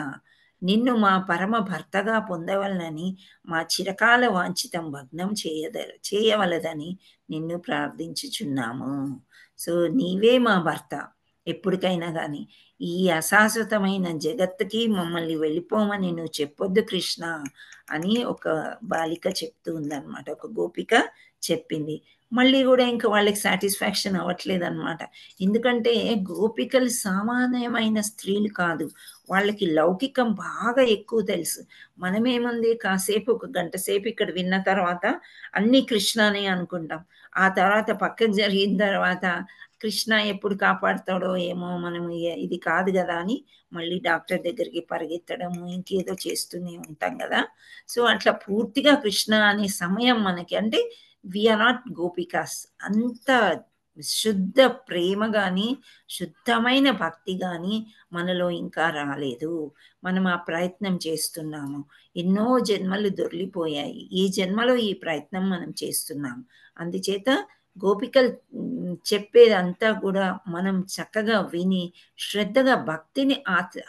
నిన్ను మా పరమ భర్తగా పొందవలనని మా చిరకాల వాంఛితం భగ్నం చేయవలదని నిన్ను ప్రార్థించుచున్నాము. సో నీవే మా భర్త ఎప్పటికైనా కానీ. ఈ అశాశ్వతమైన జగత్తుకి మమ్మల్ని వెళ్ళిపోమని నువ్వు చెప్పొద్దు కృష్ణ అని ఒక బాలిక చెప్తూ ఉందన్నమాట. ఒక గోపిక చెప్పింది. మళ్ళీ కూడా ఇంకా వాళ్ళకి సాటిస్ఫాక్షన్ అవ్వట్లేదన్నమాట. ఎందుకంటే గోపికలు సామాన్యమైన స్త్రీలు కాదు. వాళ్ళకి లౌకికం బాగా ఎక్కువ తెలుసు. మనమేముంది కాసేపు 1 గంట సేపు ఇక్కడ విన్న తర్వాత అన్నీ కృష్ణనే అనుకుంటాం. ఆ తర్వాత పక్కకు జరిగిన తర్వాత కృష్ణ ఎప్పుడు కాపాడుతాడో ఏమో, మనం ఇది కాదు కదా అని మళ్ళీ డాక్టర్ దగ్గరికి పరిగెత్తడము, ఇంకేదో చేస్తూనే ఉంటాం కదా. సో అట్లా పూర్తిగా కృష్ణ అనే సమయం మనకి అంటే వీఆర్ నాట్ గోపికాస్. అంత శుద్ధ ప్రేమ కానీ శుద్ధమైన భక్తి కానీ మనలో ఇంకా రాలేదు. మనం ఆ ప్రయత్నం చేస్తున్నాము. ఎన్నో జన్మలు దొర్లిపోయాయి. ఈ జన్మలో ఈ ప్రయత్నం మనం చేస్తున్నాము. అందుచేత గోపికలు చెప్పేదంతా కూడా మనం చక్కగా విని శ్రద్ధగా భక్తిని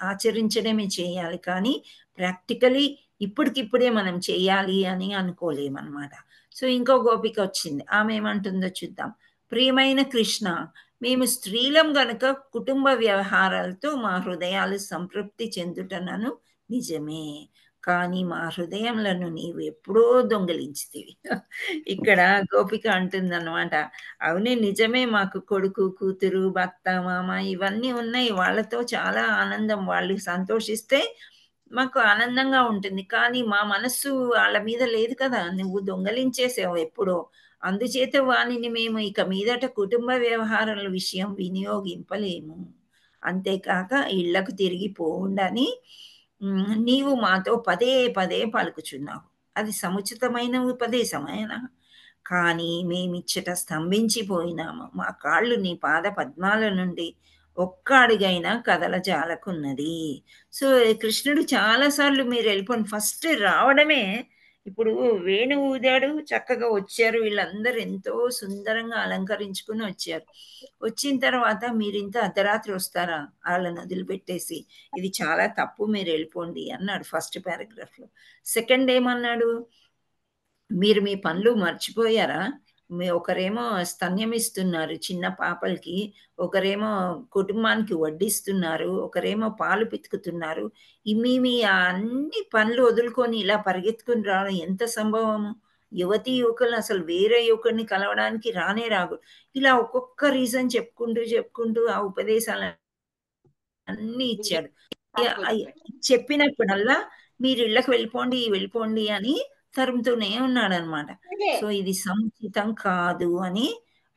ఆచరించడమే చేయాలి. కానీ ప్రాక్టికలీ ఇప్పటికిప్పుడే మనం చేయాలి అని అనుకోలేమన్నమాట. సో ఇంకో గోపిక వచ్చింది. ఆమె ఏమంటుందో చూద్దాం. ప్రియమైన కృష్ణ, మేము స్త్రీలం గనుక కుటుంబ వ్యవహారాలతో మా హృదయాలు సంతృప్తి చెందుటనను నిజమే, కానీ మా హృదయంలను నీవు ఎప్పుడో దొంగిలించితివి. ఇక్కడ గోపిక అంటుందన్నమాట. అవునే నిజమే, మాకు కొడుకు కూతురు భర్త మామ ఇవన్నీ ఉన్నాయి. వాళ్ళతో చాలా ఆనందం. వాళ్ళు సంతోషిస్తే మాకు ఆనందంగా ఉంటుంది. కానీ మా మనస్సు వాళ్ళ మీద లేదు కదా! నువ్వు దొంగలించేసావు ఎప్పుడో. అందుచేత వానిని మేము ఇక మీదట కుటుంబ వ్యవహారాల విషయం వినియోగింపలేము. అంతేకాక ఇళ్ళకు తిరిగి పోవుండని నీవు మాతో పదే పదే పలుకుచున్నావు. అది సముచితమైన ఉపదేశమేనా? కానీ మేమిచ్చట స్తంభించిపోయినాము. మా కాళ్ళు నీ పాద పద్మాల నుండి ఒక్క అడుగైనా కదలజాలకున్నది. సో, కృష్ణుడు చాలా సార్లు మీరెళ్ళిపోండి. ఫస్ట్ రావడమే ఇప్పుడు వేణు ఊదాడు, చక్కగా వచ్చారు. వీళ్ళందరూ ఎంతో సుందరంగా అలంకరించుకొని వచ్చారు. వచ్చిన తర్వాత మీరింత అర్ధరాత్రి వస్తారా? ఆళ్ళని వదిలిపెట్టేసి. ఇది చాలా తప్పు మీరెళ్ళిపోండి అన్నాడు ఫస్ట్ పారాగ్రాఫ్‌లో. సెకండ్ ఏమన్నాడు? మీరు మీ పనులు మర్చిపోయారా? ఒకరేమో స్తన్యం ఇస్తున్నారు చిన్న పాపలకి, ఒకరేమో కుటుంబానికి వడ్డిస్తున్నారు, ఒకరేమో పాలు పితుకుతున్నారు. మీ మీ అన్ని పనులు వదులుకొని ఇలా పరిగెత్తుకొని రావడం ఎంత సంభవము? యువతీ యువకులు అసలు వేరే యువకుడిని కలవడానికి రానే రారు. ఇలా ఒక్కొక్క రీజన్ చెప్పుకుంటూ ఆ ఉపదేశాలన్నీ ఇచ్చాడు. చెప్పినప్పుడల్లా మీరు ఇళ్ళకి వెళ్ళిపోండి అని తరుముతూనే ఉన్నాడనమాట. సో, ఇది సముచితం కాదు అని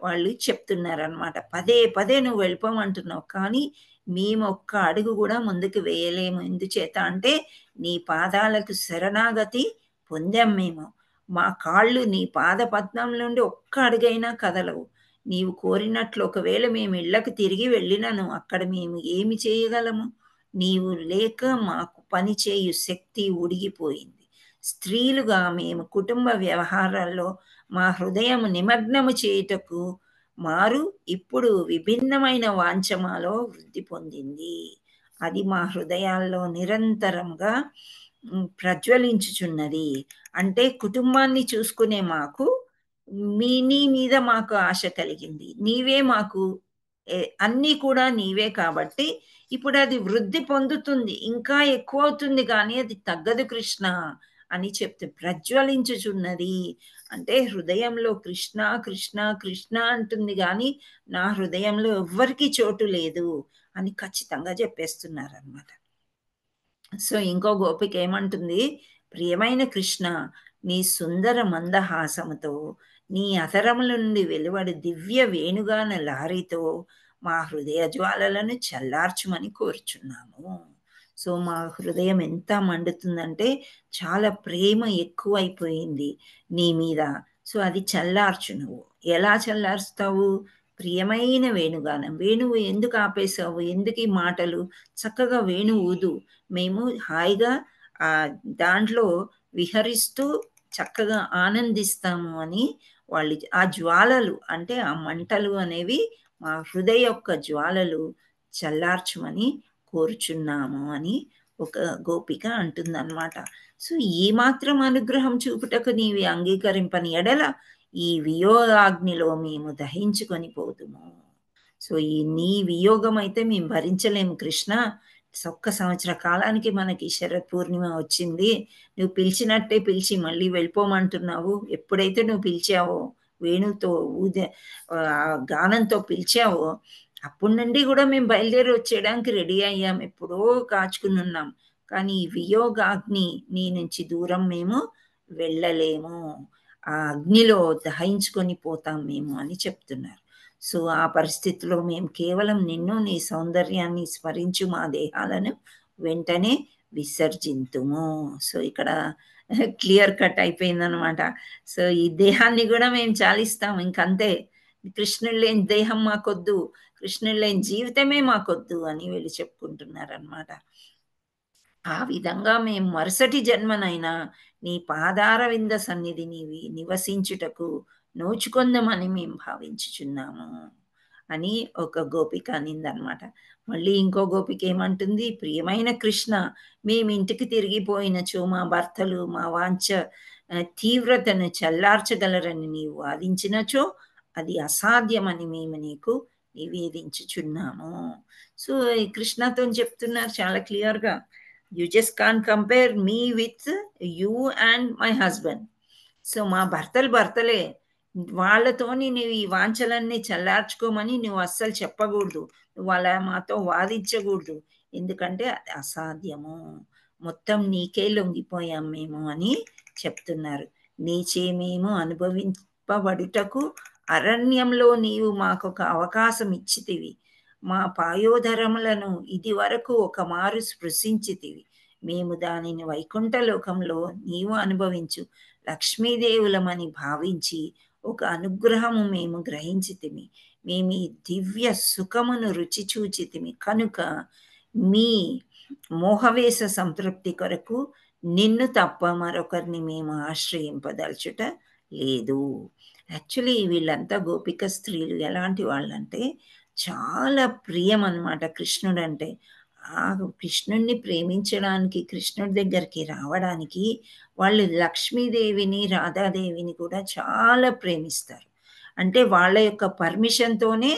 వాళ్ళు చెప్తున్నారనమాట. పదే పదే నువ్వు వెళ్ళిపోమంటున్నావు. కానీ మేము ఒక్క అడుగు గూడా ముందుకు వేయలేము. ఎందుచేత అంటే నీ పాదాలకు శరణాగతి పొందాం మేము. మా కాళ్ళు నీ పాద పద్మం నుండి ఒక్క అడుగైనా కదలవు. నీవు కోరినట్లు ఒకవేళ మేము ఇళ్ళకు తిరిగి వెళ్ళినను అక్కడ మేము ఏమి చేయగలము? నీవు లేక మాకు పని చేయు శక్తి ఉడిగిపోయింది. స్త్రీలుగా మేము కుటుంబ వ్యవహారాల్లో మా హృదయము నిమగ్నము చేయుటకు మారు ఇప్పుడు విభిన్నమైన వాంఛ మాలో వృద్ధి పొందింది. అది మా హృదయాల్లో నిరంతరంగా ప్రజ్వలించుచున్నది. అంటే కుటుంబాన్ని చూసుకునే మాకు నీ మీద మాకు ఆశ కలిగింది. నీవే మాకు అన్నీ కూడా నీవే కాబట్టి ఇప్పుడు అది వృద్ధి పొందుతుంది. ఇంకా ఎక్కువవుతుంది కానీ అది తగ్గదు కృష్ణ అని చెప్తే ప్రజ్వలించుచున్నది. అంటే హృదయంలో కృష్ణ కృష్ణ కృష్ణ అంటుంది కానీ నా హృదయంలో ఎవ్వరికీ చోటు లేదు అని ఖచ్చితంగా చెప్పేస్తున్నారనమాట. సో ఇంకో గోపిక ఏమంటుంది? ప్రియమైన కృష్ణ, నీ సుందర మందహాసముతో నీ అధరముల నుండి వెలువడి దివ్య వేణుగాన లారితో మా హృదయ జ్వాలలను చల్లార్చుమని కోరుచున్నాము. సో మా హృదయం ఎంత మండుతుందంటే చాలా ప్రేమ ఎక్కువైపోయింది నీ మీద. సో అది చల్లార్చు నువ్వు. ఎలా చల్లారుస్తావు? ప్రియమైన వేణుగానం. వేణువు ఎందుకు ఆపేశావు? ఎందుకు ఈ మాటలు? చక్కగా వేణు ఊదు. మేము హాయిగా దాంట్లో విహరిస్తూ చక్కగా ఆనందిస్తాము అని వాళ్ళు ఆ జ్వాలలు అంటే ఆ మంటలు అనేవి మా హృదయ యొక్క జ్వాలలు చల్లార్చమని కోరుచున్నాము అని ఒక గోపిక అంటుందన్నమాట. సో ఈ మాత్రం అనుగ్రహం చూపుటకు నీవి అంగీకరింపని ఎడల ఈ వియోగాగ్నిలో మేము దహించుకొని పోదుము. సో ఈ నీ వియోగం అయితే మేము భరించలేము కృష్ణ. ఒక్క సంవత్సర కాలానికి మనకి శరత్ పూర్ణిమ వచ్చింది. నువ్వు పిలిచినట్టే పిలిచి మళ్ళీ వెళ్ళిపోమంటున్నావు. ఎప్పుడైతే నువ్వు పిలిచావో వేణుతో గానంతో పిలిచావో అప్పటి నుండి కూడా మేము బయలుదేరి వచ్చేయడానికి రెడీ అయ్యాం. ఎప్పుడో కాచుకుని ఉన్నాం. కానీ ఈ వియోగాగ్ని నీ నుంచి దూరం మేము వెళ్ళలేము. ఆ అగ్నిలో దహించుకొని పోతాం మేము అని చెప్తున్నారు. సో ఆ పరిస్థితిలో మేము కేవలం నిన్ను నీ సౌందర్యాన్ని స్మరించు మా దేహాలను వెంటనే విసర్జింతుము. సో ఇక్కడ క్లియర్ కట్ అయిపోయిందనమాట. సో ఈ దేహాన్ని కూడా మేము చాలిస్తాం ఇంకంతే. కృష్ణుడు లేని దేహం మాకొద్దు, కృష్ణుడు లేని జీవితమే మాకొద్దు అని వీళ్ళు చెప్పుకుంటున్నారనమాట. ఆ విధంగా మేము మరుసటి జన్మనైనా నీ పాదార వింద సన్నిధి నీవి నివసించుటకు నోచుకొందమని మేము భావించుచున్నాము అని ఒక గోపిక అనిందనమాట. మళ్ళీ ఇంకో గోపిక ఏమంటుంది? ప్రియమైన కృష్ణ, మేమింటికి తిరిగిపోయినచో మా భర్తలు మా వాంఛ తీవ్రతను చల్లార్చగలరని నీవు వాదించినచో అది అసాధ్యమని మేము నీకు నివేదించుచున్నాము. సో కృష్ణతో చెప్తున్నారు చాలా క్లియర్గా, you just can compare me with you and my husband. So మా భర్తలే, వాళ్ళతోని నువ్వు ఈ వాంఛలన్నీ చల్లార్చుకోమని నువ్వు అస్సలు చెప్పకూడదు. నువ్వు అలా మాతో వాదించకూడదు. ఎందుకంటే అది అసాధ్యము. మొత్తం నీకే లొంగిపోయాం మేము అని చెప్తున్నారు. నీచే మేము అనుభవింపబడుటకు అరణ్యంలో నీవు మాకొక అవకాశం ఇచ్చితివి. మా పాయోధరములను ఇది వరకు ఒక మారు స్పృశించితివి. మేము దానిని వైకుంఠ లోకంలో నీవు అనుభవించు లక్ష్మీదేవులమని భావించి ఒక అనుగ్రహము మేము గ్రహించితిమి. మేము ఈ దివ్య సుఖమును రుచి చూచితిమి కనుక మీ మోహవేశ సంతృప్తి కొరకు నిన్ను తప్ప మరొకరిని మేము ఆశ్రయింపదలుచుట లేదు. యాక్చువల్లీ వీళ్ళంతా గోపిక స్త్రీలు ఎలాంటి వాళ్ళంటే చాలా ప్రియం అన్నమాట కృష్ణుడు అంటే. ఆ కృష్ణుడిని ప్రేమించడానికి, కృష్ణుడి దగ్గరికి రావడానికి వాళ్ళు లక్ష్మీదేవిని, రాధాదేవిని కూడా చాలా ప్రేమిస్తారు. అంటే వాళ్ళ యొక్క పర్మిషన్తోనే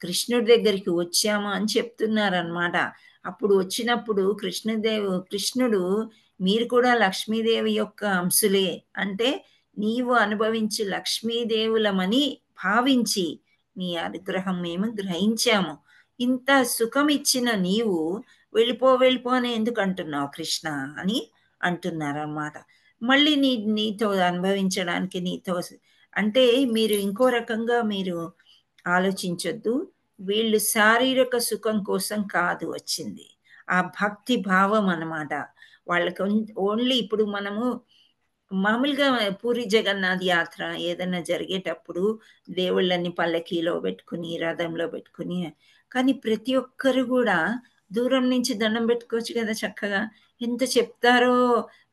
కృష్ణుడి దగ్గరికి వచ్చాము అని చెప్తున్నారనమాట. అప్పుడు వచ్చినప్పుడు కృష్ణుడు మీరు కూడా లక్ష్మీదేవి యొక్క అంశులే, అంటే నీవు అనుభవించి లక్ష్మీదేవులమని భావించి నీ అనుగ్రహం మేము గ్రహించాము. ఇంత సుఖం ఇచ్చిన నీవు వెళ్ళిపో అని ఎందుకు అంటున్నావు కృష్ణ అని అంటున్నారన్నమాట. మళ్ళీ నీతో అనుభవించడానికి నీతో అంటే మీరు ఇంకో రకంగా మీరు ఆలోచించొద్దు. వీళ్ళు శారీరక సుఖం కోసం కాదు వచ్చింది, ఆ భక్తి భావం అన్నమాట వాళ్ళకి. ఓన్లీ ఇప్పుడు మనము మామూలుగా పూరి జగన్నాథ్ యాత్ర ఏదైనా జరిగేటప్పుడు దేవుళ్ళని పల్లకీలో పెట్టుకుని, రథంలో పెట్టుకుని, కానీ ప్రతి ఒక్కరు కూడా దూరం నుంచి దండం పెట్టుకోవచ్చు కదా చక్కగా. ఎంత చెప్తారో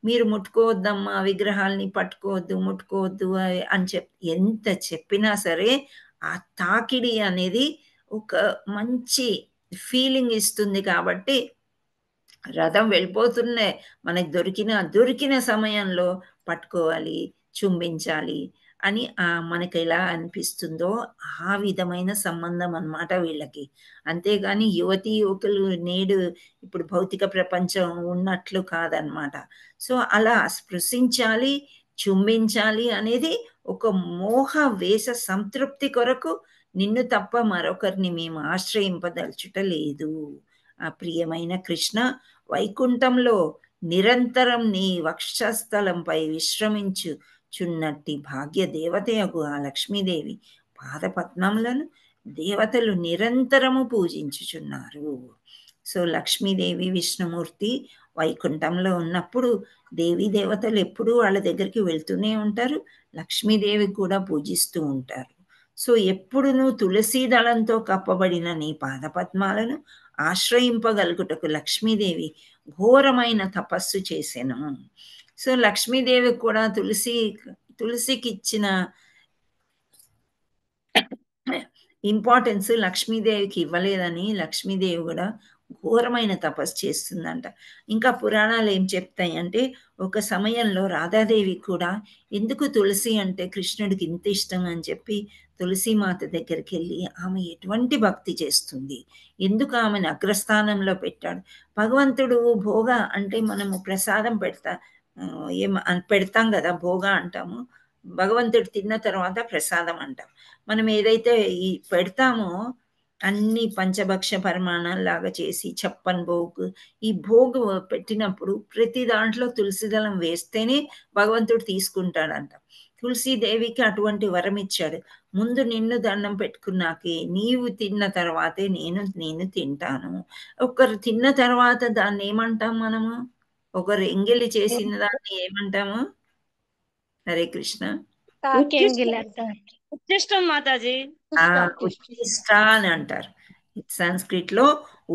మీరు ముట్టుకోవద్దమ్మా విగ్రహాలని, పట్టుకోవద్దు, ముట్టుకోవద్దు అని ఎంత చెప్పినా సరే ఆ తాకిడి అనేది ఒక మంచి ఫీలింగ్ ఇస్తుంది. కాబట్టి రథం వెళ్ళిపోతున్నే మనకి దొరికిన సమయంలో పట్టుకోవాలి, చుంబించాలి అని మనకి ఎలా అనిపిస్తుందో ఆ విధమైన సంబంధం అన్నమాట వీళ్ళకి. అంతేగాని యువతీ యువకులు నేడు ఇప్పుడు భౌతిక ప్రపంచం ఉన్నట్లు కాదనమాట. సో అలా స్పృశించాలి, చుంబించాలి అనేది ఒక మోహ వేష సంతృప్తి కొరకు నిన్ను తప్ప మరొకరిని మేము ఆశ్రయింపదలుచుట లేదు. ఆ ప్రియమైన కృష్ణ, వైకుంఠంలో నిరంతరం నీ వక్షస్థలంపై విశ్రమించుచున్నట్టి భాగ్య దేవతయగు ఆ లక్ష్మీదేవి పాదపద్మములను దేవతలు నిరంతరము పూజించుచున్నారు. సో లక్ష్మీదేవి విష్ణుమూర్తి వైకుంఠంలో ఉన్నప్పుడు దేవీ దేవతలు ఎప్పుడూ వాళ్ళ దగ్గరికి వెళ్తూనే ఉంటారు, లక్ష్మీదేవి కూడా పూజిస్తూ ఉంటారు. సో ఎప్పుడునూ తులసీ దళంతో కప్పబడిన నీ పాదపద్మాలను ఆశ్రయింపగలుగుటకు లక్ష్మీదేవి ఘోరమైన తపస్సు చేసెను. సో లక్ష్మీదేవి కూడా తులసికి ఇచ్చిన ఇంపార్టెన్స్ లక్ష్మీదేవికి ఇవ్వలేదని లక్ష్మీదేవి కూడా ఘోరమైన తపస్సు చేస్తుందంట. ఇంకా పురాణాలు ఏం చెప్తాయి అంటే ఒక సమయంలో రాధాదేవి కూడా ఎందుకు తులసి అంటే కృష్ణుడికి ఇంత ఇష్టం అని చెప్పి తులసీమాత దగ్గరికి వెళ్ళి ఆమె ఎటువంటి భక్తి చేస్తుంది, ఎందుకు ఆమెను అగ్రస్థానంలో పెట్టాడు. భగవంతుడు భోగ అంటే మనము ప్రసాదం పెడతాం కదా, భోగ అంటాము. భగవంతుడు తిన్న తర్వాత ప్రసాదం అంటాం. మనం ఏదైతే ఈ పెడతామో అన్ని పంచభక్ష పరిమాణాల్లాగా చేసి చెప్పన్ భోగ్, ఈ భోగ్ పెట్టినప్పుడు ప్రతి దాంట్లో తులసి దళం వేస్తేనే భగవంతుడు తీసుకుంటాడంట. తులసీదేవికి అటువంటి వరం ఇచ్చాడు. ముందు నిన్ను దండం పెట్టుకున్నాకే నీవు తిన్న తర్వాతే నేను తింటాను. ఒకరు తిన్న తర్వాత దాన్ని ఏమంటాం మనము? ఒకరు ఎంగిలి చేసిన దాన్ని ఏమంటాము? హరే కృష్ణ, ఉచ్చిష్టం మాతాజీ. ఉత్తిష్ట అని అంటారు. సంస్కృత్ లో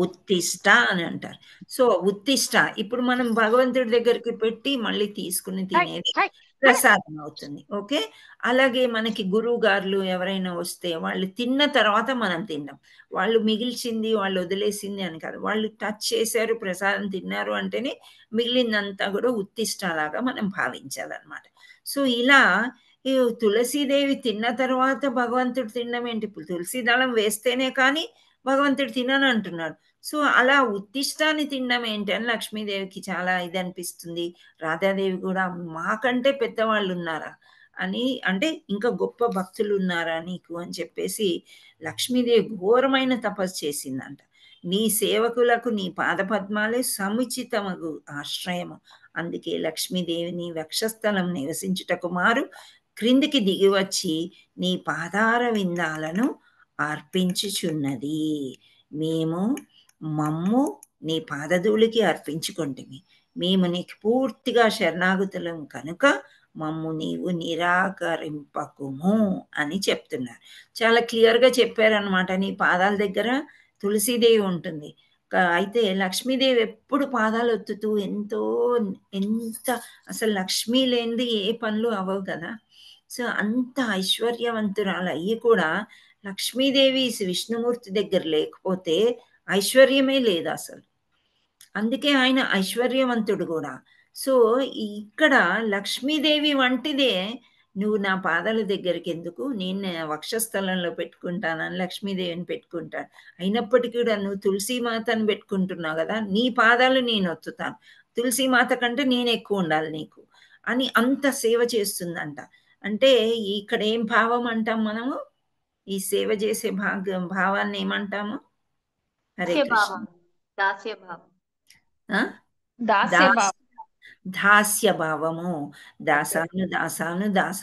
ఉత్తిష్ట అని అంటారు. సో ఉత్తిష్ట ఇప్పుడు మనం భగవంతుడి దగ్గరికి పెట్టి మళ్ళీ తీసుకుని తినేది ప్రసాదం అవుతుంది. ఓకే, అలాగే మనకి గురువు గారులు ఎవరైనా వస్తే వాళ్ళు తిన్న తర్వాత మనం తిన్నాం, వాళ్ళు మిగిల్చింది వాళ్ళు వదిలేసింది అని కాదు, వాళ్ళు టచ్ చేశారు ప్రసాదం తిన్నారు అంటేనే మిగిలిందంతా కూడా ఉత్తిష్టలాగా మనం భావించాలన్నమాట. సో ఇలా ఈ తులసీదేవి తిన్న తర్వాత భగవంతుడు తినడం ఏంటి? ఇప్పుడు తులసి దళం వేస్తేనే కానీ భగవంతుడు తినను అంటున్నాడు. సో అలా ఉత్తిష్టాన్ని తినడం ఏంటి అని లక్ష్మీదేవికి చాలా ఇది అనిపిస్తుంది. రాధాదేవి కూడా మాకంటే పెద్దవాళ్ళు ఉన్నారా అని, అంటే ఇంకా గొప్ప భక్తులు ఉన్నారా నీకు అని చెప్పేసి లక్ష్మీదేవి ఘోరమైన తపస్సు చేసిందంట. నీ సేవకులకు నీ పాదపద్మాలే సముచితమగు ఆశ్రయము. అందుకే లక్ష్మీదేవిని వక్షస్థలం నివసించుటకు మారు క్రిందికి దిగి వచ్చి నీ పాదార విందాలను అర్పించుచున్నది. మేము మమ్ము నీ పాదధూళికి అర్పించుకొంటిమి. మేము నీకు పూర్తిగా శరణాగతులం కనుక మమ్ము నీవు నిరాకరింపకుము అని చెప్తున్నారు. చాలా క్లియర్గా చెప్పారనమాట. నీ పాదాల దగ్గర తులసీదేవి ఉంటుంది. అయితే లక్ష్మీదేవి ఎప్పుడు పాదాలు ఒత్తుతూ ఎంత అసలు లక్ష్మీ లేనిది ఏ పనులు అవ్వవు కదా. సో అంత ఐశ్వర్యవంతురాలు అయ్యి కూడా లక్ష్మీదేవి విష్ణుమూర్తి దగ్గర లేకపోతే ఐశ్వర్యమే లేదు అసలు. అందుకే ఆయన ఐశ్వర్యవంతుడు కూడా. సో ఇక్కడ లక్ష్మీదేవి వంటిదే నువ్వు నా పాదాల దగ్గరికి ఎందుకు, నేను వక్షస్థలంలో పెట్టుకుంటానని లక్ష్మీదేవిని పెట్టుకుంటాను. అయినప్పటికీ కూడా నువ్వు తులసీమాతను పెట్టుకుంటున్నావు కదా, నీ పాదాలు నేను ఒత్తుతాను, తులసీమాత కంటే నేను ఎక్కువ ఉండాలి నీకు అని అంత సేవ చేస్తుందంట. అంటే ఇక్కడ ఏం భావం అంటాం మనము? ఈ సేవ చేసే భావాన్ని ఏమంటాము? హరే కృష్ణ. దాస్య భావము. దాసాను దాస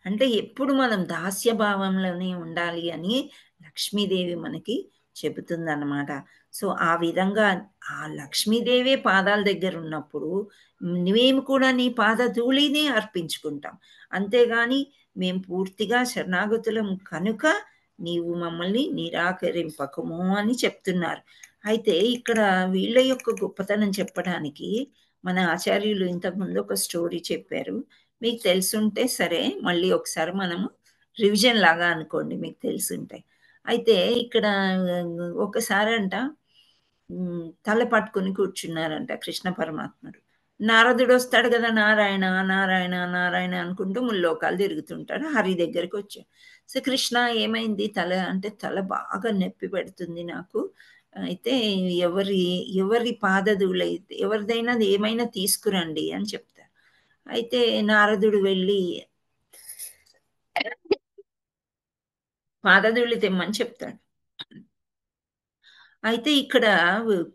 అంటే ఎప్పుడు మనం దాస్య భావంలోనే ఉండాలి అని లక్ష్మీదేవి మనకి చెబుతుందన్నమాట. సో ఆ విధంగా ఆ లక్ష్మీదేవి పాదాల దగ్గర ఉన్నప్పుడు మేము కూడా నీ పాద ధూళిని అర్పించుకుంటాం. అంతేగాని మేము పూర్తిగా శరణాగతులం కనుక నీవు మమ్మల్ని నిరాకరింపకము అని చెప్తున్నారు. అయితే ఇక్కడ వీళ్ళ యొక్క గొప్పతనం చెప్పడానికి మన ఆచార్యులు ఇంతకుముందు ఒక స్టోరీ చెప్పారు. మీకు తెలుసుంటే సరే, మళ్ళీ ఒకసారి మనము రివిజన్ లాగా అనుకోండి మీకు తెలుసుంటే. అయితే ఇక్కడ ఒకసారి అంట తల పట్టుకుని కూర్చున్నారంట కృష్ణ పరమాత్ముడు. నారదుడు వస్తాడు కదా, నారాయణ నారాయణ నారాయణ అనుకుంటూ ముల్లోకాలు తిరుగుతుంటాడు. హరి దగ్గరికి వచ్చాడు. సో కృష్ణ ఏమైంది తల అంటే, తల బాగా నొప్పి పెడుతుంది నాకు, అయితే ఎవరి పాదధూళైతే ఎవరిదైనా ఏమైనా తీసుకురండి అని చెప్తారు. అయితే నారదుడు వెళ్ళి పాదధూళి తెమ్మని చెప్తాడు. అయితే ఇక్కడ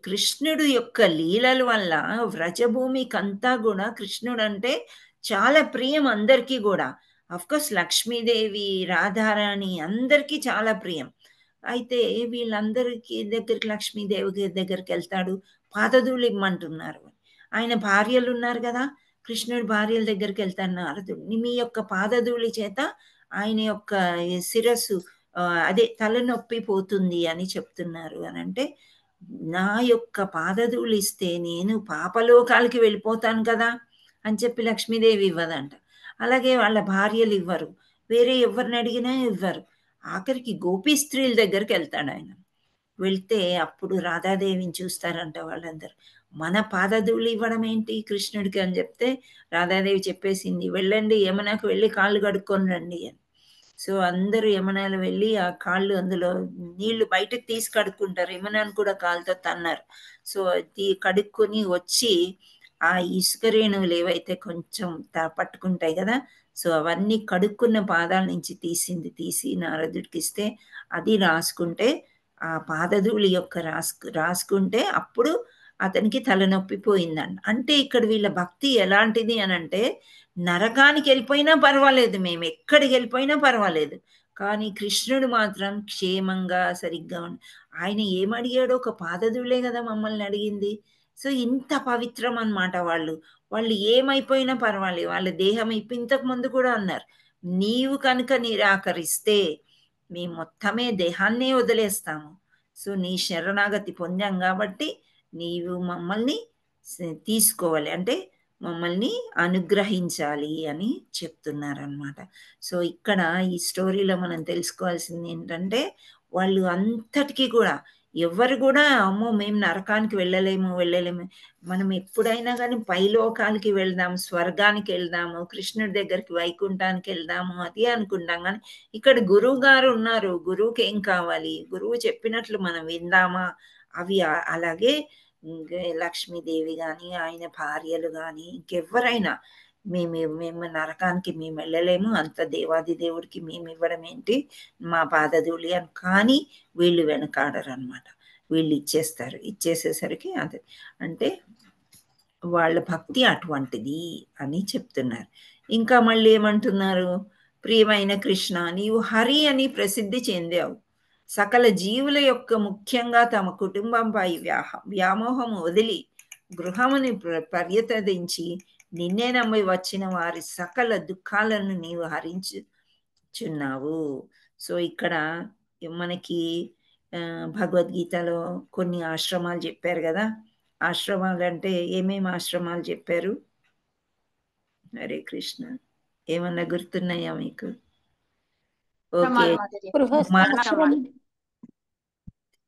కృష్ణుడు యొక్క లీలల వల్ల వ్రజభూమికంతా కూడా కృష్ణుడు అంటే చాలా ప్రియం అందరికీ కూడా. అఫ్కోర్స్ లక్ష్మీదేవి, రాధారాణి అందరికీ చాలా ప్రియం. అయితే వీళ్ళందరికీ దగ్గరికి లక్ష్మీదేవి దగ్గరికి వెళ్తాడు, పాదధూళి ఇమ్మంటున్నారు. ఆయన భార్యలు ఉన్నారు కదా, కృష్ణుడి భార్యల దగ్గరికి వెళ్తాడు నారదుడు. మీ యొక్క పాదధూళి చేత ఆయన యొక్క శిరస్సు అదే తలనొప్పి పోతుంది అని చెప్తున్నారు అని అంటే, నా యొక్క పాదధూళి ఇస్తే నేను పాపలోకాలకి వెళ్ళిపోతాను కదా అని చెప్పి లక్ష్మీదేవి ఇవ్వదంట. అలాగే వాళ్ళ భార్యలు ఇవ్వరు, వేరే ఎవరిని అడిగినా ఇవ్వరు. ఆఖరికి గోపీ స్త్రీల దగ్గరికి వెళ్తాడు ఆయన. వెళ్తే అప్పుడు రాధాదేవిని చూస్తారంట వాళ్ళందరూ. మన పాదధూళి ఇవ్వడం ఏంటి కృష్ణుడికి అని చెప్తే రాధాదేవి చెప్పేసింది, వెళ్ళండి యమునకు వెళ్ళి కాళ్ళు కడుక్కొని రండి అని. సో అందరూ యమునాలు వెళ్ళి ఆ కాళ్ళు అందులో నీళ్లు బయటకు తీసి కడుక్కుంటారు. యమునాను కూడా కాళ్ళతో తన్నారు. సో కడుక్కొని వచ్చి ఆ ఇసుక రేణువులు ఏవైతే కొంచెం పట్టుకుంటాయి కదా, సో అవన్నీ కడుక్కున్న పాదాల నుంచి తీసి నారదుడికి ఇస్తే అది రాసుకుంటే, ఆ పాదధూళి యొక్క రాసుకుంటే అప్పుడు అతనికి తలనొప్పి పోయిందండి. అంటే ఇక్కడ వీళ్ళ భక్తి ఎలాంటిది అని అంటే, నరకానికి వెళ్ళిపోయినా పర్వాలేదు, మేము ఎక్కడికి వెళ్ళిపోయినా పర్వాలేదు, కానీ కృష్ణుడు మాత్రం క్షేమంగా సరిగ్గా ఆయన ఏమడిగాడో ఒక పాదధూళే కదా మమ్మల్ని అడిగింది. సో ఇంత పవిత్రం అన్నమాట వాళ్ళు ఏమైపోయినా పర్వాలేదు, వాళ్ళ దేహం ఇంతకు ముందు కూడా అన్నారు, నీవు కనుక నిరాకరిస్తే మేము మొత్తమే దేహాన్నే వదిలేస్తాము. సో నీ శరణాగతి పొందాం కాబట్టి నీవు మమ్మల్ని తీసుకోవాలి, అంటే మమ్మల్ని అనుగ్రహించాలి అని చెప్తున్నారనమాట. సో ఇక్కడ ఈ స్టోరీలో మనం తెలుసుకోవాల్సింది ఏంటంటే, వాళ్ళు అంతటికీ కూడా ఎవరు కూడా అమ్మో మేము నరకానికి వెళ్ళలేము, మనం ఎప్పుడైనా కానీ పైలోకాలకి వెళ్దాం, స్వర్గానికి వెళ్దాము, కృష్ణుడి దగ్గరికి వైకుంఠానికి వెళ్దాము అది అనుకుంటాం. కానీ ఇక్కడ గురువు గారు ఉన్నారు, గురువుకి ఏం కావాలి, గురువు చెప్పినట్లు మనం విందామా? అవి అలాగే లక్ష్మీదేవి కానీ ఆయన భార్యలు కానీ ఇంకెవరైనా మేము నరకానికి మేము వెళ్ళలేము, అంత దేవాది దేవుడికి మేము ఇవ్వడం ఏంటి మా పాదధూళి అని. కానీ వీళ్ళు వెనకాడరు అనమాట. వీళ్ళు ఇచ్చేస్తారు. ఇచ్చేసేసరికి అది అంటే వాళ్ళ భక్తి అటువంటిది అని చెప్తున్నారు. ఇంకా మళ్ళీ ఏమంటున్నారు, ప్రియమైన కృష్ణ, నీవు హరి అని ప్రసిద్ధి చెందావు. సకల జీవుల యొక్క ముఖ్యంగా తమ కుటుంబంపై వ్యామోహం వదిలి గృహముని పర్యటించి నిన్నే నమ్మి వచ్చిన వారి సకల దుఃఖాలను నీవు హరించుచున్నావు. సో ఇక్కడ మనకి భగవద్గీతలో కొన్ని ఆశ్రమాలు చెప్పారు కదా. ఆశ్రమాలు అంటే ఏమేమి ఆశ్రమాలు చెప్పారు? హరే కృష్ణ, ఏమన్నా గుర్తున్నాయా మీకు? ఓకే,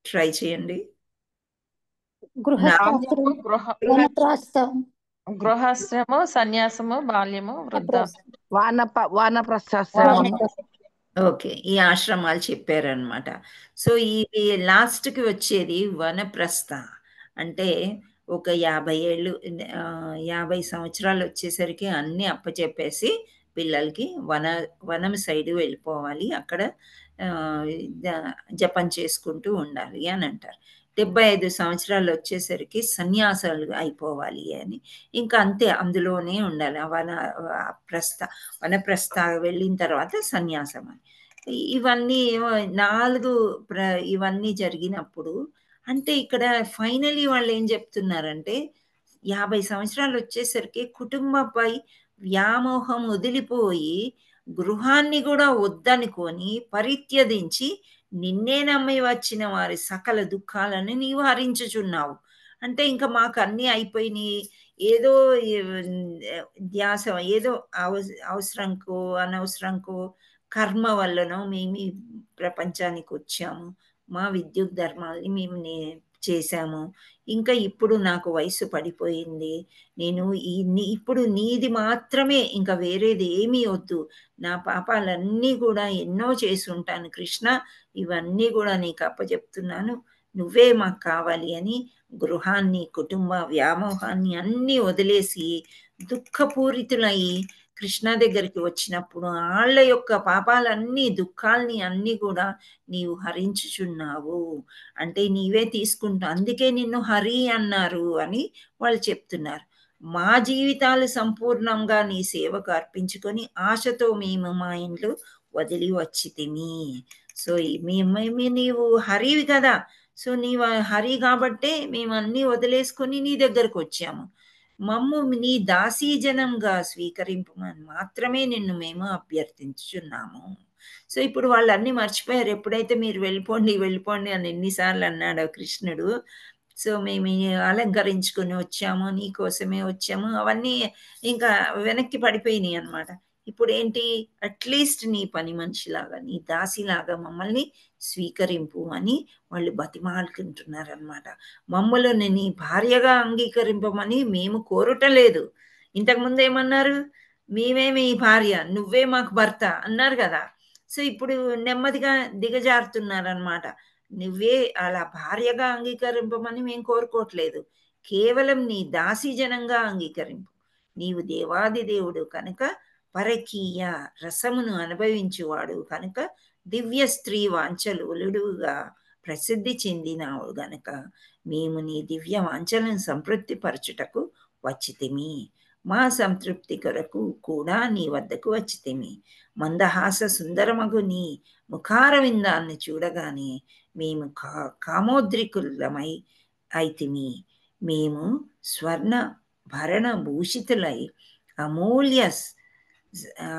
ట్రై చేయండి. గృహస్థము, సన్యాసము, బాల్యము, వానప్రస్థాశ్రమము. ఓకే, ఈ ఆశ్రమాలు చెప్పారనమాట. సో ఈ లాస్ట్కి వచ్చేది వనప్రస్థ. అంటే ఒక 50 ఏళ్ళు 50 సంవత్సరాలు వచ్చేసరికి అన్నీ అప్పచెప్పేసి పిల్లలకి వనం సైడ్ వెళ్ళిపోవాలి, అక్కడ జపం చేసుకుంటూ ఉండాలి అని అంటారు. 75 సంవత్సరాలు వచ్చేసరికి సన్యాసాలు అయిపోవాలి అని, ఇంకా అంతే, అందులోనే ఉండాలి. వనప్రస్థ వెళ్ళిన తర్వాత సన్యాసం అని. ఇవన్నీ 4 ఇవన్నీ జరిగినప్పుడు అంటే ఇక్కడ ఫైనలీ వాళ్ళు ఏం చెప్తున్నారంటే 50 సంవత్సరాలు వచ్చేసరికి కుటుంబంపై వ్యామోహం వదిలిపోయి గృహాన్ని కూడా వద్దనుకొని పరిత్యజించి నిన్నే నమ్మి వచ్చిన వారి సకల దుఃఖాలను నీవు హరించుచున్నావు. అంటే ఇంకా మాకు అన్నీ అయిపోయినాయి, ఏదో ధ్యాస, ఏదో అవసరంకో అనవసరంకో కర్మ వల్లనో మేము ఈ ప్రపంచానికి వచ్చాము, మా విద్యుత్ ధర్మాల్ని మేము చేశాము, ఇంకా ఇప్పుడు నాకు వయసు పడిపోయింది, నేను ఇప్పుడు నీది మాత్రమే, ఇంకా వేరేది ఏమీ వద్దు, నా పాపాలన్నీ కూడా ఎన్నో చేసి ఉంటాను కృష్ణ, ఇవన్నీ కూడా నీకు అప్పచెప్తున్నాను, నువ్వే మాకు కావాలి అని గృహాన్ని, కుటుంబ వ్యామోహాన్ని అన్నీ వదిలేసి దుఃఖపూరితులై కృష్ణ దగ్గరికి వచ్చినప్పుడు వాళ్ళ యొక్క పాపాలన్నీ, దుఃఖాల్ని అన్నీ కూడా నీవు హరించుచున్నావు. అంటే నీవే తీసుకుంటావు, అందుకే నిన్ను హరి అన్నారు అని వాళ్ళు చెప్తున్నారు. మా జీవితాలు సంపూర్ణంగా నీ సేవకు అర్పించుకొని ఆశతో మేము మా ఇంట్లో వదిలి వచ్చితిమి. సో నీవు హరివి కదా, సో నీవు హరి కాబట్టే మేము అన్నీ వదిలేసుకొని నీ దగ్గరకు వచ్చాము, మమ్ము నీ దాసీజనంగా స్వీకరింపమని మాత్రమే నిన్ను మేము అభ్యర్థించుచున్నాము. సో ఇప్పుడు వాళ్ళు అన్నీ మర్చిపోయారు. ఎప్పుడైతే మీరు వెళ్ళిపోండి అని ఎన్నిసార్లు అన్నాడో కృష్ణుడు, సో మేము అలంకరించుకొని వచ్చాము, నీ కోసమే వచ్చాము, అవన్నీ ఇంకా వెనక్కి పడిపోయినాయి అనమాట. ఇప్పుడు ఏంటి, అట్లీస్ట్ నీ పని మనిషిలాగా, నీ దాసిలాగా మమ్మల్ని స్వీకరింపు అని వాళ్ళు బతిమాలుకుంటున్నారు అనమాట. మమ్మల్ని నీ భార్యగా అంగీకరింపమని మేము కోరటలేదు. ఇంతకుముందు ఏమన్నారు, మేమే మీ భార్య, నువ్వే మాకు భర్త అన్నారు కదా. సో ఇప్పుడు నెమ్మదిగా దిగజారుతున్నారనమాట. నువ్వే అలా భార్యగా అంగీకరింపమని మేము కోరుకోవట్లేదు, కేవలం నీ దాసీజనంగా అంగీకరింపు. నీవు దేవాది దేవుడు కనుక, పరకీయ రసమును అనుభవించువాడు కనుక, దివ్య స్త్రీ వాంఛలుడుగా ప్రసిద్ధి చెందినావు గనక మేము నీ దివ్య వాంఛలను సంతృప్తిపరచుటకు వచ్చితిమి, మా సంతృప్తి కొరకు కూడా నీ వద్దకు వచ్చితిమి. మందహాస సుందరమగు నీ ముఖారవిందాన్ని చూడగానే మేము కామోద్రికులమై అయితిమి. మేము స్వర్ణ భరణ భూషితులై అమూల్య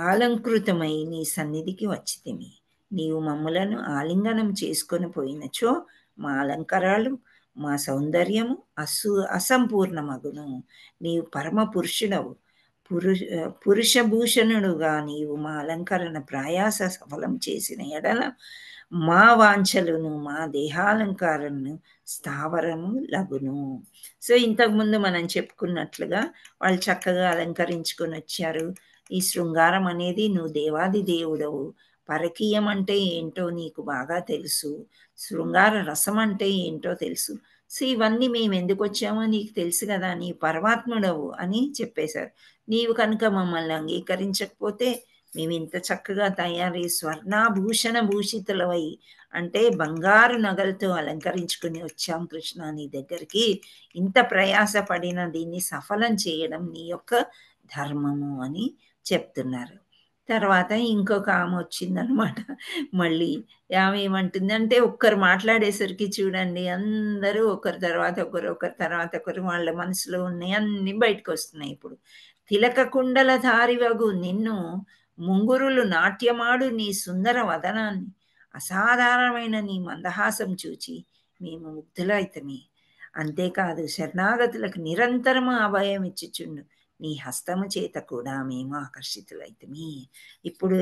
అలంకృతమై నీ సన్నిధికి వచ్చితిమి. నీవు మమ్ములను ఆలింగనం చేసుకొని పోయినచో మా అలంకారాలు, మా సౌందర్యము అసంపూర్ణమగును. నీవు పరమ పురుషుడవు, పురుషభూషణుడుగా నీవు మా అలంకరణ ప్రయాస సఫలం చేసిన ఎడల మా వాంఛలను, మా దేహాలంకారను స్థావరము లగును. సో ఇంతకుముందు మనం చెప్పుకున్నట్లుగా వాళ్ళు చక్కగా అలంకరించుకొని వచ్చారు. ఈ శృంగారం అనేది, నువ్వు దేవాది దేవుడవు, పరకీయం అంటే ఏంటో నీకు బాగా తెలుసు, శృంగార రసం అంటే ఏంటో తెలుసు, సో ఇవన్నీ మేము ఎందుకు వచ్చామో నీకు తెలుసు కదా, నీ పరమాత్ముడవు అని చెప్పేశారు. నీవు కనుక మమ్మల్ని అంగీకరించకపోతే మేము ఇంత చక్కగా తయారై స్వర్ణాభూషణ భూషితులవై అంటే బంగారు నగలతో అలంకరించుకుని వచ్చాం కృష్ణ నీ దగ్గరికి. ఇంత ప్రయాసపడిన దీన్ని సఫలం చేయడం నీ యొక్క ధర్మము అని చెప్తున్నారు. తర్వాత ఇంకొక ఆమె వచ్చిందనమాట. మళ్ళీ ఆమె ఏమంటుంది అంటే, ఒక్కరు మాట్లాడేసరికి చూడండి అందరూ ఒకరి తర్వాత ఒకరు ఒకరి తర్వాత ఒకరు వాళ్ళ మనసులో ఉన్నాయి అన్ని బయటకు వస్తున్నాయి. ఇప్పుడు తిలక కుండల ధారివగు నిన్ను ముంగురులు నాట్యమాడు నీ సుందర వదనాన్ని అసాధారణమైన నీ మందహాసం చూచి మేము ముగ్ధులైతమే. అంతేకాదు శరణాగతులకు నిరంతరము అభయం ఇచ్చుచుండు నీ హస్తము చేత కూడా మేము ఆకర్షితులైతమే. ఇప్పుడు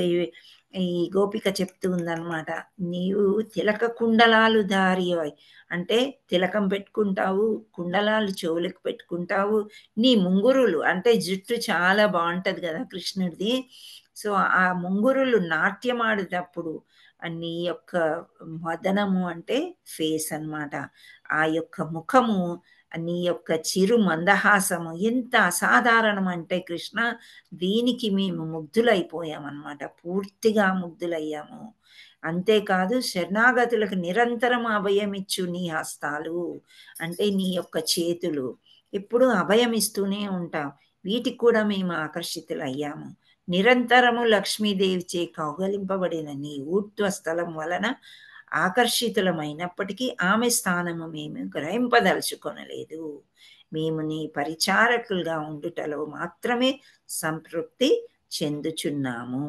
ఈ గోపిక చెప్తూ ఉందన్నమాట, నీవు తిలక కుండలాలు ధారియవై అంటే తిలకం పెట్టుకుంటావు, కుండలాలు చెవులకు పెట్టుకుంటావు, నీ ముంగురులు అంటే జుట్టు చాలా బాగుంటది కదా కృష్ణుడిది. సో ఆ ముంగురులు నాట్యమాడేటప్పుడు నీ యొక్క వదనము అంటే ఫేస్ అన్నమాట, ఆ యొక్క ముఖము, నీ యొక్క చిరు మందహాసము ఎంత అసాధారణం అంటే కృష్ణ దీనికి మేము ముగ్ధులైపోయామన్నమాట, పూర్తిగా ముగ్ధులయ్యాము. అంతేకాదు శరణాగతులకు నిరంతరం అభయం ఇచ్చు నీ హస్తాలు అంటే నీ యొక్క చేతులు ఎప్పుడు అభయం ఇస్తూనే ఉంటాం, వీటికి కూడా మేము ఆకర్షితులయ్యాము. నిరంతరము లక్ష్మీదేవి చే కౌగలింపబడిన నీ ఊర్ధ్వ స్థలం వలన ఆకర్షితులమైనప్పటికీ ఆమె స్థానము మేము గ్రహింపదలుచుకొనలేదు. మేము నీ పరిచారకులుగా ఉండుటలో మాత్రమే సంతృప్తి చెందుచున్నాము.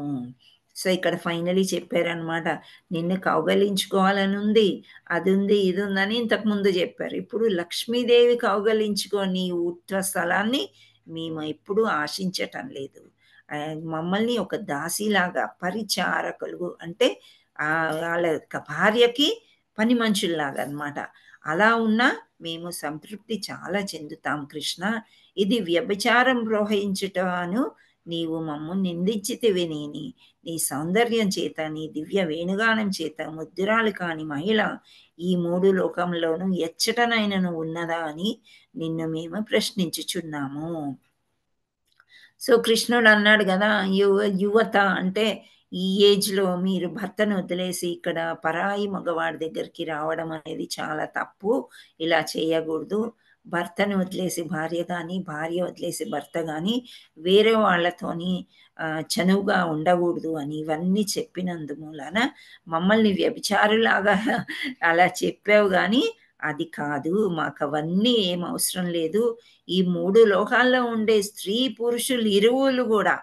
సో ఇక్కడ ఫైనలీ చెప్పారనమాట, నిన్ను కౌగలించుకోవాలని ఉంది, అది ఉంది ఇది ఉందని ఇంతకుముందు చెప్పారు. ఇప్పుడు లక్ష్మీదేవి కౌగలించుకో నీ ఊర్ధ్వ స్థలాన్ని మేము ఎప్పుడూ ఆశించటం లేదు. మమ్మల్ని ఒక దాసిలాగా పరిచారకులు అంటే వాళ్ళ యొక్క భార్యకి పని మనుషుల్లాగా అనమాట, అలా ఉన్నా మేము సంతృప్తి చాలా చెందుతాం కృష్ణ. ఇది వ్యభిచారం ప్రోహించుటను నీవు మమ్ము నిందించితివినేని నీ సౌందర్యం చేత నీ దివ్య వేణుగానం చేత ముద్దురాలు కాని మహిళ ఈ 3 లోకంలోనూ ఎచ్చటనైనను ఉన్నదా అని నిన్ను మేము ప్రశ్నించుచున్నాము. సో కృష్ణుడు అన్నాడు కదా, యువత అంటే ఈ ఏజ్లో మీరు భర్తను వదిలేసి ఇక్కడ పరాయి మగవాడి దగ్గరికి రావడం అనేది చాలా తప్పు, ఇలా చేయకూడదు. భర్తను వదిలేసి భార్య కానీ భార్య వదిలేసి భర్త కానీ వేరే వాళ్ళతోని చనువుగా ఉండకూడదు అని ఇవన్నీ చెప్పినందు మూలన మమ్మల్ని వ్యభిచారులాగా అలా చెప్పావు, కానీ అది కాదు, మాకు అవన్నీ ఏం అవసరం లేదు. ఈ 3 లోకాల్లో ఉండే స్త్రీ పురుషులు ఇరువులు కూడా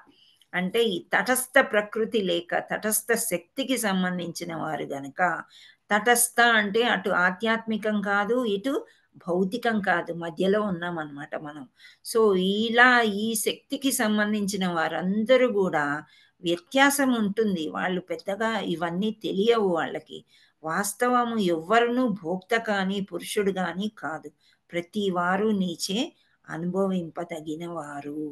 అంటే ఈ తటస్థ ప్రకృతి లేక తటస్థ శక్తికి సంబంధించిన వారు గనక, తటస్థ అంటే అటు ఆధ్యాత్మికం కాదు ఇటు భౌతికం కాదు, మధ్యలో ఉన్నామన్నమాట మనం. సో ఇలా ఈ శక్తికి సంబంధించిన వారందరూ కూడా వ్యత్యాసం ఉంటుంది, వాళ్ళు పెద్దగా ఇవన్నీ తెలియవు వాళ్ళకి. వాస్తవము ఎవ్వరునూ భోక్త కానీ పురుషుడు కానీ కాదు, ప్రతి వారు నీచే అనుభవింపదగిన వారు.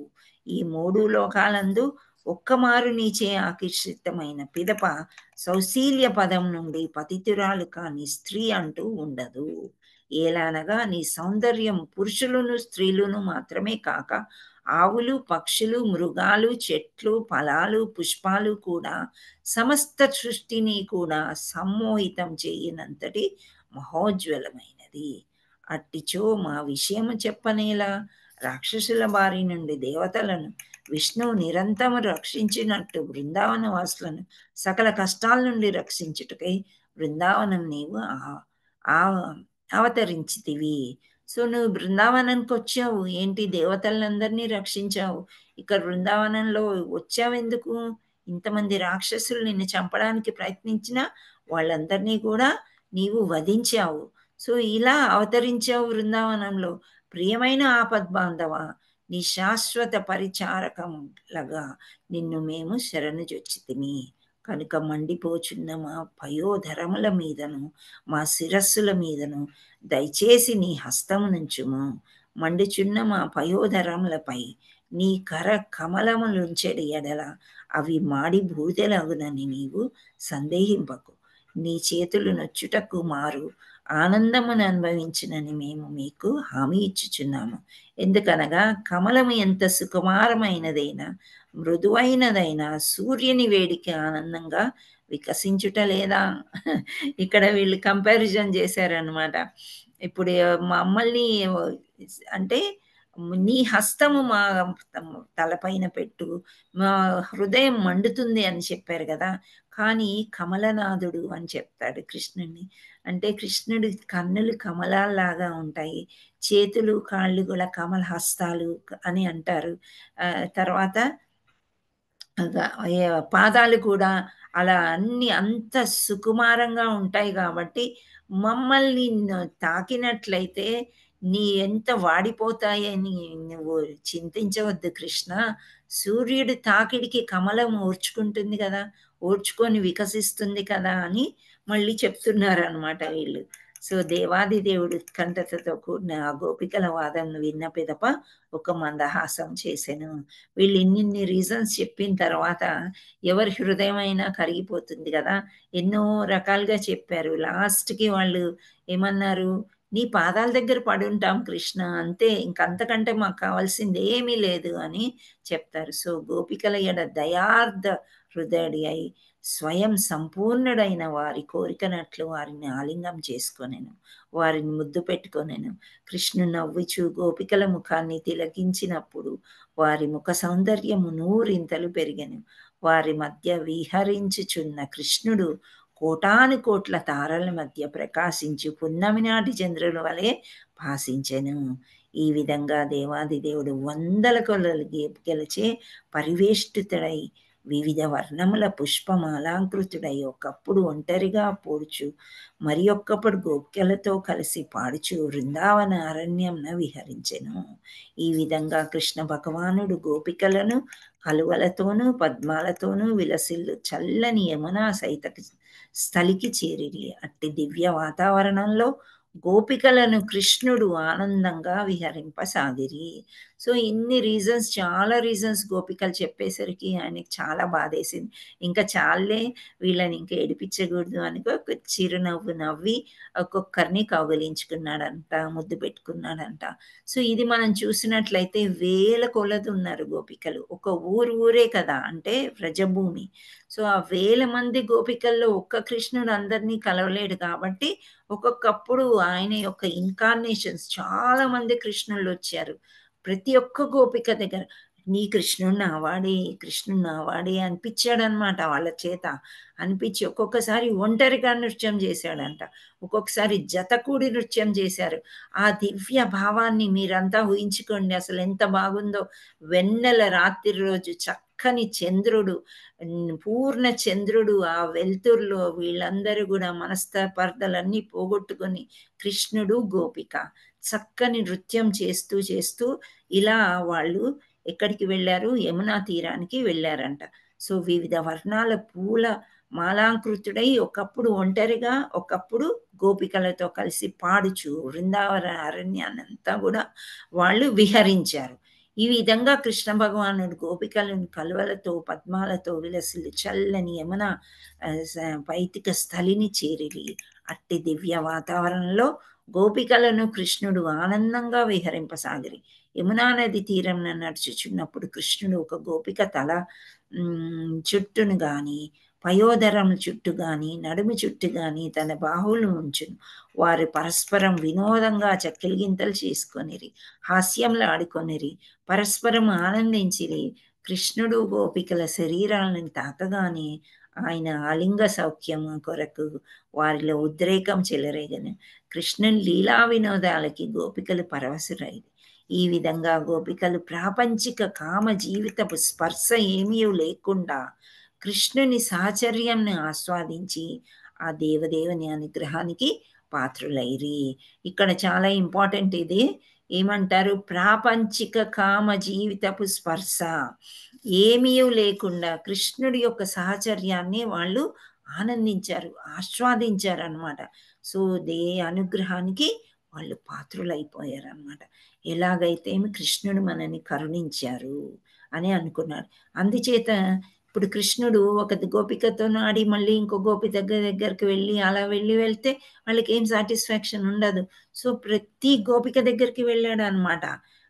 ఈ 3 లోకాలందు ఒక్కమారు నీచే ఆకర్షితమైన పిదప సౌశీల్య పదం నుండి పతితురాలు కాని స్త్రీ అంటూ ఉండదు. ఏలానగా నీ సౌందర్యం పురుషులను స్త్రీలను మాత్రమే కాక ఆవులు పక్షులు మృగాలు చెట్లు ఫలాలు పుష్పాలు కూడా సమస్త సృష్టిని కూడా సమ్మోహితం చేయనంతటి మహోజ్వలమైనది. అట్టిచో మా విషయము చెప్పనేలా రాక్షసుల బారి నుండి దేవతలను విష్ణువు నిరంతరం రక్షించినట్టు బృందావన వాసులను సకల కష్టాల నుండి రక్షించుటకై బృందావనం నీవు అవతరించితివి. సో నువ్వు బృందావనానికి వచ్చావు ఏంటి, దేవతలందరినీ రక్షించావు, ఇక్కడ బృందావనంలో వచ్చావు ఎందుకు? ఇంతమంది రాక్షసులు నిన్ను చంపడానికి ప్రయత్నించినా వాళ్ళందరినీ కూడా నీవు వధించావు. సో ఇలా అవతరించావు బృందావనంలో. ప్రియమైన ఆపద్బాంధవ, నీ శాశ్వత పరిచారకంలాగా నిన్ను మేము శరణుజొచ్చితిమి కనుక మండిపోచున్న మా పయోధరముల మీదను మా శిరస్సుల మీదను దయచేసి నీ హస్తము నుంచుము. మండుచున్న మా పయోధరములపై నీ కర కమలములుంచెడి ఎడల అవి మాడి బూదెలగునని నీవు సందేహింపకు. నీ చేతులు నొచ్చుటకు మారు ఆనందమును అనుభవించునని మేము మీకు హామీ ఇచ్చుచున్నాము. ఎందుకనగా కమలము ఎంత సుకుమారమైనదైనా మృదువైనదైనా సూర్యుని వేడికి ఆనందంగా వికసించుట లేదా. ఇక్కడ వీళ్ళు కంపారిజన్ చేశారనమాట. ఇప్పుడు మమ్మల్ని అంటే నీ హస్తము మా తలపైన పెట్టు, మా హృదయం మండుతుంది అని చెప్పారు కదా. కానీ కమలనాథుడు అని చెప్తాడు కృష్ణుడిని. అంటే కృష్ణుడి కన్నులు కమలాల్లాగా ఉంటాయి, చేతులు కాళ్ళు కూడా కమల హస్తాలు అని అంటారు. తర్వాత పాదాలు కూడా అలా అన్ని అంత సుకుమారంగా ఉంటాయి కాబట్టి మమ్మల్ని తాకినట్లయితే నీ ఎంత వాడిపోతాయని నువ్వు చింతించవద్దు కృష్ణ. సూర్యుడి తాకిడికి కమలం ఓర్చుకుంటుంది కదా, ఓర్చుకొని వికసిస్తుంది కదా అని మళ్ళీ చెప్తున్నారు అనమాట వీళ్ళు. సో దేవాది దేవుడు ఉత్కంఠతతో కూడిన ఆ గోపికల వాదనను విన్న పిదప ఒక మందహాసం చేశాను. వీళ్ళు ఇన్ని రీజన్స్ చెప్పిన తర్వాత ఎవరి హృదయం అయినా కరిగిపోతుంది కదా. ఎన్నో రకాలుగా చెప్పారు. లాస్ట్కి వాళ్ళు ఏమన్నారు, నీ పాదాల దగ్గర పడుంటాం కృష్ణ, అంతే, ఇంకంతకంటే మాకు కావాల్సింది ఏమీ లేదు అని చెప్తారు. సో గోపికల ఎడ దయార్థ హృదయుడి అయి స్వయం సంపూర్ణుడైన వారి కోరికనట్లు వారిని ఆలింగం చేసుకొనెను, వారిని ముద్దు పెట్టుకొనెను. కృష్ణుడు నవ్వుచు గోపికల ముఖాన్ని తిలకించినప్పుడు వారి ముఖ సౌందర్యము నూరింతలు పెరిగెను. వారి మధ్య విహరించుచున్న కృష్ణుడు కోటాను కోట్ల తారల మధ్య ప్రకాశించు పున్నమి నాటి చంద్రుల వలె భాషించెను. ఈ విధంగా దేవాది దేవుడు వందల కొలలు గోపికలచే పరివేష్టితుడై వివిధ వర్ణముల పుష్పమాలాంకృతుడై ఒకప్పుడు ఒంటరిగా పోడుచు మరి ఒక్కప్పుడు గోపికలతో కలిసి పాడుచు వృందావన అరణ్యంన విహరించెను. ఈ విధంగా కృష్ణ భగవానుడు గోపికలను కలువలతోనూ పద్మాలతోనూ విలసిల్లు చల్లని యమునా సైత స్థలికి చేరిరి. అట్టి దివ్య వాతావరణంలో గోపికలను కృష్ణుడు ఆనందంగా విహరింపసాగిరి. సో ఇన్ని రీజన్స్, చాలా రీజన్స్ గోపికలు చెప్పేసరికి ఆయనకి చాలా బాధేసింది. ఇంకా చాలే వీళ్ళని ఇంకా ఏడిపించకూడదు అని ఒక చిరునవ్వు నవ్వి ఒక్కొక్కరిని కౌగిలించుకున్నాడంట, ముద్దు పెట్టుకున్నాడంట. సో ఇది మనం చూసినట్లయితే వేల కొలది ఉన్నారు గోపికలు. ఒక ఊరే కదా, అంటే వ్రజభూమి. సో ఆ వేల మంది గోపికల్లో ఒక్క కృష్ణుడు అందరినీ కలవలేడు కాబట్టి ఒక్కొక్కప్పుడు ఆయన యొక్క ఇన్కార్నేషన్స్ చాలా మంది కృష్ణుళ్ళు వచ్చారు. ప్రతి ఒక్క గోపిక దగ్గర నీ కృష్ణుడు నావాడే, కృష్ణుడు నావాడే అనిపించాడనమాట. వాళ్ళ చేత అనిపించి ఒక్కొక్కసారి ఒంటరిగా నృత్యం చేశాడంట, ఒక్కొక్కసారి జతకూడి నృత్యం చేశారు. ఆ దివ్య భావాన్ని మీరంతా ఊహించుకోండి, అసలు ఎంత బాగుందో. వెన్నెల రాత్రి రోజు చక్కని చంద్రుడు, పూర్ణ చంద్రుడు, ఆ వెలుతురులో వీళ్ళందరూ కూడా మనస్తాపర్ధలన్నీ పోగొట్టుకొని కృష్ణుడు గోపిక చక్కని నృత్యం చేస్తూ చేస్తూ ఇలా వాళ్ళు ఎక్కడికి వెళ్ళారు, యమునా తీరానికి వెళ్ళారంట. సో వివిధ వర్ణాల పూల మాలాంకృతుడై ఒకప్పుడు ఒంటరిగా, ఒకప్పుడు గోపికలతో కలిసి పాడుచు వృందావన అరణ్యాన్నంతా కూడా వాళ్ళు విహరించారు. ఈ విధంగా కృష్ణ భగవానుడు గోపికలను కలువలతో పద్మాలతో విలసిల్లు చల్లని యమున పైతిక స్థలిని చేరిరి. అట్టి దివ్య వాతావరణంలో గోపికలను కృష్ణుడు ఆనందంగా విహరింపసాగిరి. యమునా నది తీరం నడుచుచున్నప్పుడు కృష్ణుడు ఒక గోపిక తల చుట్టును గాని, పయోదరం చుట్టు గాని, నడుము చుట్టు గాని తన బాహువులు ఉంచును. వారు పరస్పరం వినోదంగా చక్కిలిగింతలు చేసుకొనిరి, హాస్యంలో ఆడుకొనిరి, పరస్పరం ఆనందించిరి. కృష్ణుడు గోపికల శరీరాలను తాకగానే ఆయన ఆలింగ సౌఖ్యము కొరకు వారిలో ఉద్రేకం చెలరేగను. కృష్ణుని లీలా వినోదాలకి గోపికలు పరవశురైది. ఈ విధంగా గోపికలు ప్రాపంచిక కామ జీవితపు స్పర్శ ఏమీ లేకుండా కృష్ణుని సాహచర్యంను ఆస్వాదించి ఆ దేవదేవుని అనుగ్రహానికి పాత్రులైరి. ఇక్కడ చాలా ఇంపార్టెంట్ ఇది. ఏమంటారు? ప్రాపంచిక కామ జీవితపు స్పర్శ ఏమీ లేకుండా కృష్ణుడి యొక్క సాహచర్యాన్ని వాళ్ళు ఆనందించారు, ఆస్వాదించారు అన్నమాట. సో అనుగ్రహానికి వాళ్ళు పాత్రులైపోయారు అన్నమాట. ఎలాగైతే కృష్ణుడు మనని కరుణించారు అని అనుకున్నారు. అందుచేత ఇప్పుడు కృష్ణుడు ఒక గోపికతో ఆడి మళ్ళీ ఇంకో గోపి దగ్గరికి వెళ్ళి అలా వెళ్తే వాళ్ళకి ఏం సాటిస్ఫాక్షన్ ఉండదు. సో ప్రతి గోపిక దగ్గరికి వెళ్ళాడు అనమాట.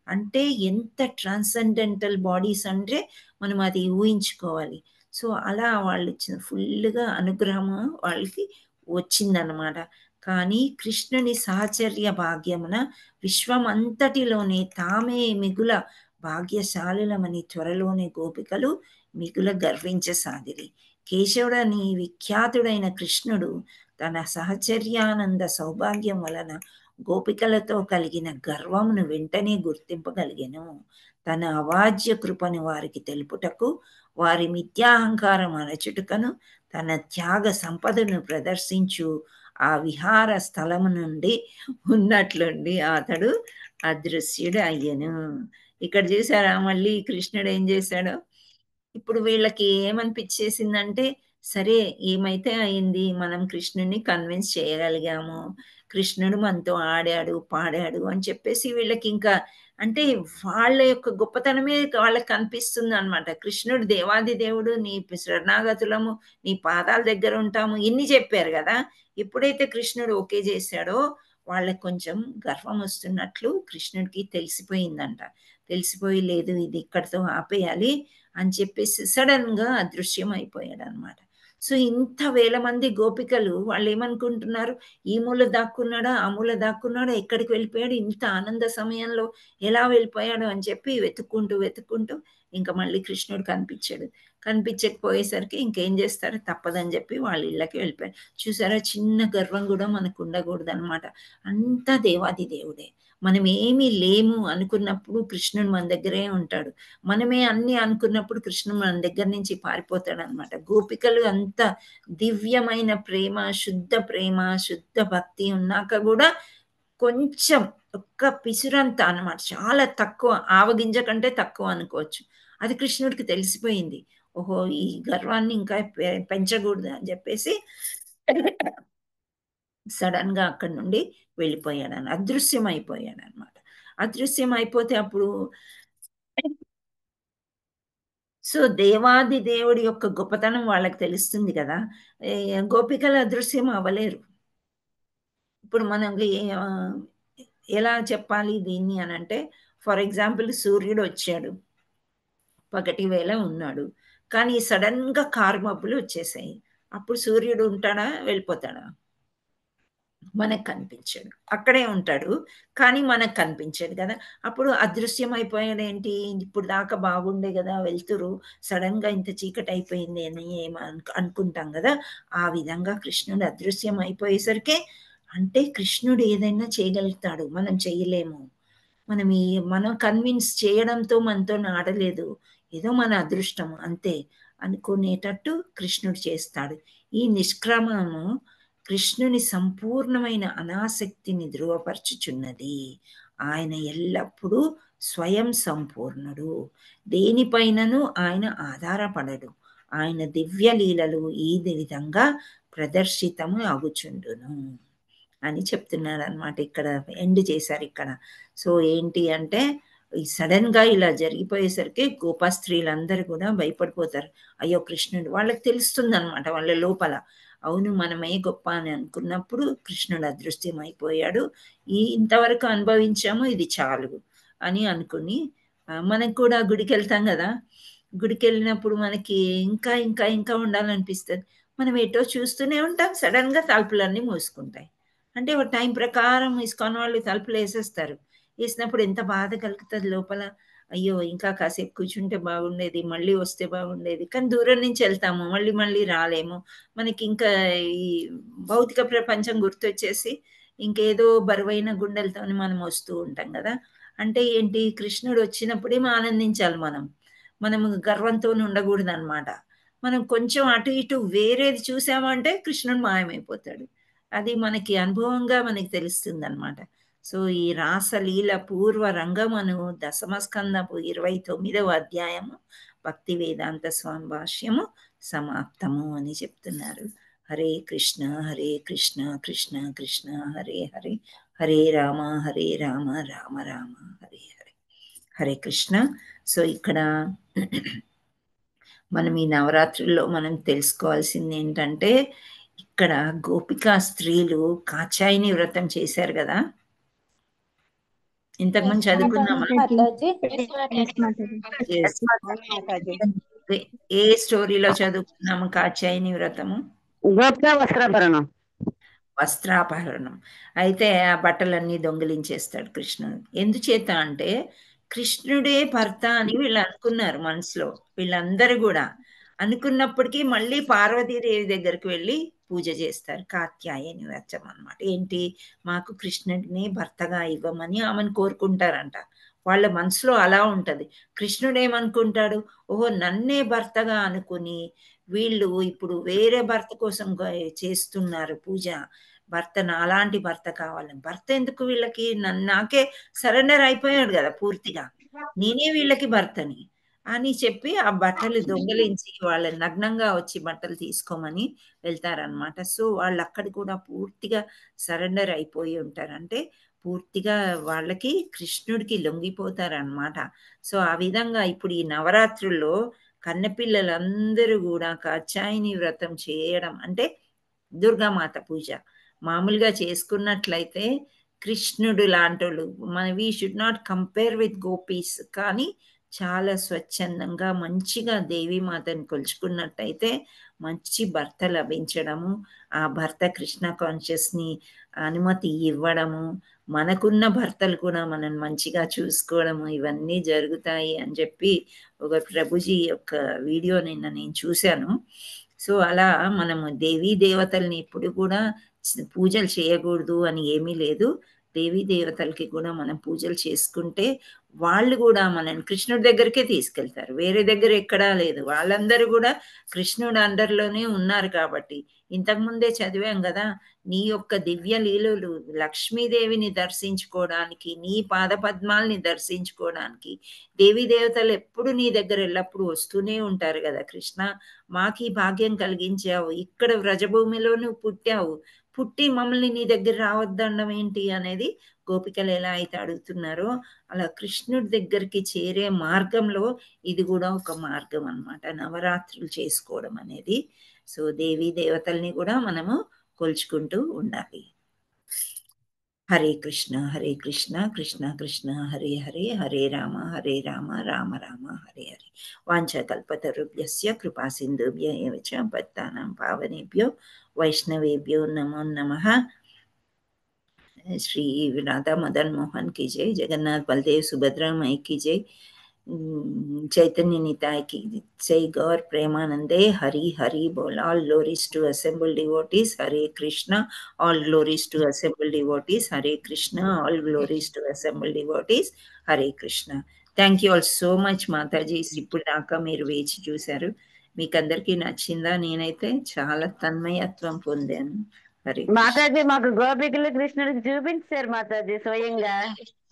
అంటే ఎంత ట్రాన్సెండెంటల్ బాడీస్ అంటే మనం అది ఊహించుకోవాలి. సో అలా వాళ్ళు ఫుల్గా అనుగ్రహం వాళ్ళకి వచ్చిందనమాట. కానీ కృష్ణుని సహచర్య భాగ్యమున విశ్వం అంతటిలోనే తామే మిగుల భాగ్యశాలులమని త్వరలోనే గోపికలు మిగుల గర్వించసాగిరి. కేశవుడని విఖ్యాతుడైన కృష్ణుడు తన సహచర్యానంద సౌభాగ్యం వలన గోపికలతో కలిగిన గర్వమును వెంటనే గుర్తింపగలిగెను. తన అవాజ్య కృపను వారికి తెలుపుటకు, వారి మిథ్యాహంకారం అణచుటకను, తన త్యాగ సంపదను ప్రదర్శించు ఆ విహార స్థలము నుండి ఉన్నట్లుండి అతడు అదృశ్యుడు అయ్యను. ఇక్కడ చూసారా మళ్ళీ కృష్ణుడు ఏం చేశాడో. ఇప్పుడు వీళ్ళకి ఏమనిపించేసిందంటే, సరే ఏమైతే అయింది, మనం కృష్ణుడిని కన్విన్స్ చేయగలిగాము, కృష్ణుడు మనతో ఆడాడు పాడాడు అని చెప్పేసి వీళ్ళకి ఇంకా అంటే వాళ్ళ యొక్క గొప్పతనమే వాళ్ళకి కనిపిస్తుంది అనమాట. కృష్ణుడు దేవాది దేవుడు, నీ శరణాగతులము, నీ పాదాల దగ్గర ఉంటాము, ఇన్ని చెప్పారు కదా. ఎప్పుడైతే కృష్ణుడు ఓకే చేశాడో వాళ్ళకి కొంచెం గర్వం వస్తున్నట్లు కృష్ణుడికి తెలిసిపోయిందంట. తెలిసిపోయి లేదు ఇది ఇక్కడితో ఆపేయాలి అని చెప్పేసి సడన్ గా అదృశ్యం అయిపోయాడు అనమాట. సో ఇంత వేల మంది గోపికలు వాళ్ళు ఏమనుకుంటున్నారు, ఈ మూల దాక్కున్నాడా ఆ మూల దాక్కున్నాడా ఎక్కడికి వెళ్ళిపోయాడు, ఇంత ఆనంద సమయంలో ఎలా వెళ్ళిపోయాడు అని చెప్పి వెతుక్కుంటూ ఇంకా మళ్ళీ కృష్ణుడు కనిపించకపోయేసరికి ఇంకేం చేస్తారు, తప్పదని చెప్పి వాళ్ళ ఇళ్ళకి వెళ్ళిపోయారు. చూసారా, చిన్న గర్వం కూడా మనకు ఉండకూడదు అనమాట. అంతా దేవాది దేవుడే. మనం ఏమీ లేము అనుకున్నప్పుడు కృష్ణుడు మన దగ్గరే ఉంటాడు. మనమే అన్ని అనుకున్నప్పుడు కృష్ణుడు మన దగ్గర నుంచి పారిపోతాడు అనమాట. గోపికలు అంత దివ్యమైన ప్రేమ, శుద్ధ భక్తి ఉన్నాక కూడా కొంచెం ఒక్క పిసురంత అనమాట, చాలా తక్కువ, ఆవగింజ కంటే తక్కువ అనుకోవచ్చు. అది కృష్ణుడికి తెలిసిపోయింది. ఓహో ఈ గర్వాన్ని ఇంకా పెంచకూడదు అని చెప్పేసి సడన్ గా అక్కడి నుండి వెళ్ళిపోయాడు, అదృశ్యం అయిపోయాడు అనమాట. అదృశ్యం అయిపోతే అప్పుడు సో దేవాది దేవుడి యొక్క గొప్పతనం వాళ్ళకి తెలుస్తుంది కదా. గోపికలు అదృశ్యం అవ్వలేరు. ఇప్పుడు మనకి ఎలా చెప్పాలి దీన్ని అని అంటే, ఫర్ ఎగ్జాంపుల్ సూర్యుడు వచ్చాడు, పగటి వేళ ఉన్నాడు, కానీ సడన్ గా కారుమబ్బులు వచ్చేసాయి. అప్పుడు సూర్యుడు ఉంటాడా, వెళ్ళిపోతాడా? మనకు కనిపించాడు, అక్కడే ఉంటాడు కానీ మనకు కనిపించాడు కదా. అప్పుడు అదృశ్యం అయిపోయాడు. ఏంటి, ఇప్పుడు దాకా బాగుండే కదా వెళ్తురు, సడన్ గా ఇంత చీకటి అయిపోయింది అని అనుకుంటాం కదా. ఆ విధంగా కృష్ణుడు అదృశ్యం అయిపోయేసరికి, అంటే కృష్ణుడు ఏదైనా చేయగలుగుతాడు, మనం చేయలేము. మనం కన్విన్స్ చేయడంతో మనతో ఆడలేదు, ఏదో మన అదృష్టం అంతే అనుకునేటట్టు కృష్ణుడు చేస్తాడు. ఈ నిష్క్రమము కృష్ణుని సంపూర్ణమైన అనాసక్తిని ధృవపరచుచున్నది. ఆయన ఎల్లప్పుడూ స్వయం సంపూర్ణుడు, దేనిపైనను ఆయన ఆధారపడడు. ఆయన దివ్య లీలలు ఈ విధంగా ప్రదర్శితము అగుచుండును అని చెప్తున్నారు అనమాట. ఇక్కడ ఎండ్ చేశారు ఇక్కడ. సో ఏంటి అంటే, ఈ సడన్ గా ఇలా జరిగిపోయేసరికి గోపా స్త్రీలందరూ కూడా భయపడిపోతారు. అయ్యో కృష్ణుడు, వాళ్ళకి తెలుస్తుంది అనమాట వాళ్ళ లోపల, అవును మనమే గొప్ప అని అనుకున్నప్పుడు కృష్ణుడు అదృశ్యం అయిపోయాడు, ఇంతవరకు అనుభవించాము ఇది చాలు అని అనుకుని, మనకు కూడా గుడికి వెళ్తాం కదా, గుడికి వెళ్ళినప్పుడు మనకి ఇంకా ఇంకా ఇంకా ఉండాలనిపిస్తుంది. మనం ఎటో చూస్తూనే ఉంటాం, సడన్ గా తలుపులన్నీ మూసుకుంటాయి. అంటే ఒక టైం ప్రకారం ఇస్కాన్ వాళ్ళు తలుపులు వేసేస్తారు. వేసినప్పుడు ఎంత బాధ కలుగుతుంది లోపల, అయ్యో ఇంకా కాసేపు కూర్చుంటే బాగుండేది, మళ్ళీ వస్తే బాగుండేది. కానీ దూరం నుంచి వెళ్తాము, మళ్ళీ రాలేము. మనకి ఇంకా ఈ భౌతిక ప్రపంచం గుర్తొచ్చేసి ఇంకేదో బరువైన గుండెలతో మనం వస్తూ ఉంటాం కదా. అంటే ఏంటి, కృష్ణుడు వచ్చినప్పుడే ఆనందించాలి. మనం గర్వంతో ఉండకూడదు అనమాట. మనం కొంచెం అటు ఇటు వేరేది చూసామంటే కృష్ణుడు మాయమైపోతాడు. అది మనకి అనుభవంగా మనకి తెలుస్తుంది అనమాట. సో ఈ రాసలీల పూర్వ రంగమను దశమస్కందపు 29వ అధ్యాయము భక్తి వేదాంత స్వామి భాష్యము సమాప్తము అని చెప్తున్నారు. హరే కృష్ణ కృష్ణ కృష్ణ హరే హరే, హరే రామ రామ రామ హరే హరే. హరే కృష్ణ. సో ఇక్కడ మనం ఈ నవరాత్రుల్లో మనం తెలుసుకోవాల్సింది ఏంటంటే ఇక్కడ గోపికా స్త్రీలు కాచాయిని వ్రతం చేశారు కదా. ఇంతకుముందు చదువుకున్నామా? మాతాజీ Yes. ఏ స్టోరీలో చదువుకున్నాము కాచాయిని వ్రతము? గోపికా వస్త్రాభరణం. వస్త్రాపహరణం. అయితే ఆ బట్టలన్నీ దొంగిలించేస్తాడు కృష్ణుడు. ఎందుచేత అంటే కృష్ణుడే భర్త అని వీళ్ళు అనుకున్నారు మనసులో, వీళ్ళందరూ కూడా అనుకున్నప్పటికీ మళ్ళీ పార్వతీదేవి దగ్గరికి వెళ్ళి పూజ చేస్తారు. కాత్యాయని వ్రతం అన్నమాట. ఏంటి, మాకు కృష్ణుడిని భర్తగా ఇవ్వమని ఆమెను కోరుకుంటారంట. వాళ్ళ మనసులో అలా ఉంటది. కృష్ణుడు ఏమనుకుంటాడు, ఓహో నన్నే భర్తగా అనుకుని వీళ్ళు ఇప్పుడు వేరే భర్త కోసం చేస్తున్నారు పూజ, భర్త నాలాంటి భర్త కావాలని. భర్త ఎందుకు వీళ్ళకి, నాకే సరెండర్ అయిపోయాడు కదా పూర్తిగా, నేనే వీళ్ళకి భర్తని అని చెప్పి ఆ బట్టలు దొంగలించి వాళ్ళ నగ్నంగా వచ్చి బట్టలు తీసుకోమని వెళ్తారనమాట. సో వాళ్ళు అక్కడ కూడా పూర్తిగా సరెండర్ అయిపోయి ఉంటారు. అంటే పూర్తిగా వాళ్ళకి కృష్ణుడికి లొంగిపోతారనమాట. సో ఆ విధంగా ఇప్పుడు ఈ నవరాత్రుల్లో కన్నెపిల్లలందరూ కూడా కాచాయిని వ్రతం చేయడం అంటే దుర్గామాత పూజ మామూలుగా చేసుకున్నట్లయితే కృష్ణుడు లాంటోళ్ళు we should not compare with gopis, కానీ చాలా స్వచ్ఛందంగా మంచిగా దేవీమాతను కొలుచుకున్నట్టయితే మంచి భర్త లభించడము, ఆ భర్త కృష్ణ కాన్షియస్ని అనుమతి ఇవ్వడము, మనకున్న భర్తలు కూడా మనం మంచిగా చూసుకోవడము, ఇవన్నీ జరుగుతాయి అని చెప్పి ఒక ప్రభుజీ యొక్క వీడియో నిన్న నేను చూశాను. సో అలా మనము దేవీ దేవతల్ని ఇప్పుడు కూడా పూజలు చేయకూడదు అని ఏమీ లేదు. దేవీ దేవతలకి కూడా మనం పూజలు చేసుకుంటే వాళ్ళు కూడా మనల్ని కృష్ణుడి దగ్గరికే తీసుకెళ్తారు, వేరే దగ్గర ఎక్కడా లేదు. వాళ్ళందరూ కూడా కృష్ణుడు అండర్లోనే ఉన్నారు. కాబట్టి ఇంతకుముందే చదివాం కదా, నీ యొక్క దివ్య లీలలు లక్ష్మీదేవిని దర్శించుకోవడానికి, నీ పాదపద్మాల్ని దర్శించుకోవడానికి దేవీ దేవతలు ఎప్పుడు నీ దగ్గర ఎల్లప్పుడూ వస్తూనే ఉంటారు కదా కృష్ణ. మాకు ఈ భాగ్యం కలిగించావు, ఇక్కడ వ్రజభూమిలో నువ్వు పుట్టావు, పుట్టి మమ్మల్ని నీ దగ్గర రావద్దనడం ఏంటి అనేది గోపికలు ఎలా అయితే అడుగుతున్నారో అలా కృష్ణుడి దగ్గరికి చేరే మార్గంలో ఇది కూడా ఒక మార్గం అన్నమాట, నవరాత్రులు చేసుకోవడం అనేది. సో దేవీ దేవతల్ని కూడా మనము కొలుచుకుంటూ ఉండాలి. హరే కృష్ణ కృష్ణ కృష్ణ హరే హరే, హరే రామ రామ రామ హరే హరే. వాంఛకల్పతరుభ్యస్య కృపా సింధుభ్య ఏవ చ పతితానాం పావనేభ్యో వైష్ణవేభ్యో నమో నమః. श्री राधा मदन मोहन की जय, जगन्नाथ बलदेव सुभद्रा माई की जय, चैतन्य निताय की जय, गौर प्रेमानंदे हरि हरि बोल. All glories to assembled devotees, Hare Krishna. All glories to assembled devotees, Hare Krishna. All glories to assembled devotees, Hare Krishna. Thank you all so much Mataji. ఇప్పుడు దాకా మీరు వేచి చూశారు, మీకు అందరికీ నచ్చిందా? నేనైతే చాలా తన్మయత్వం పొందాను. హరే మాతాజీ మాకు గోపికలు కృష్ణుడికి చూపించారు మాతాజీ స్వయంగా.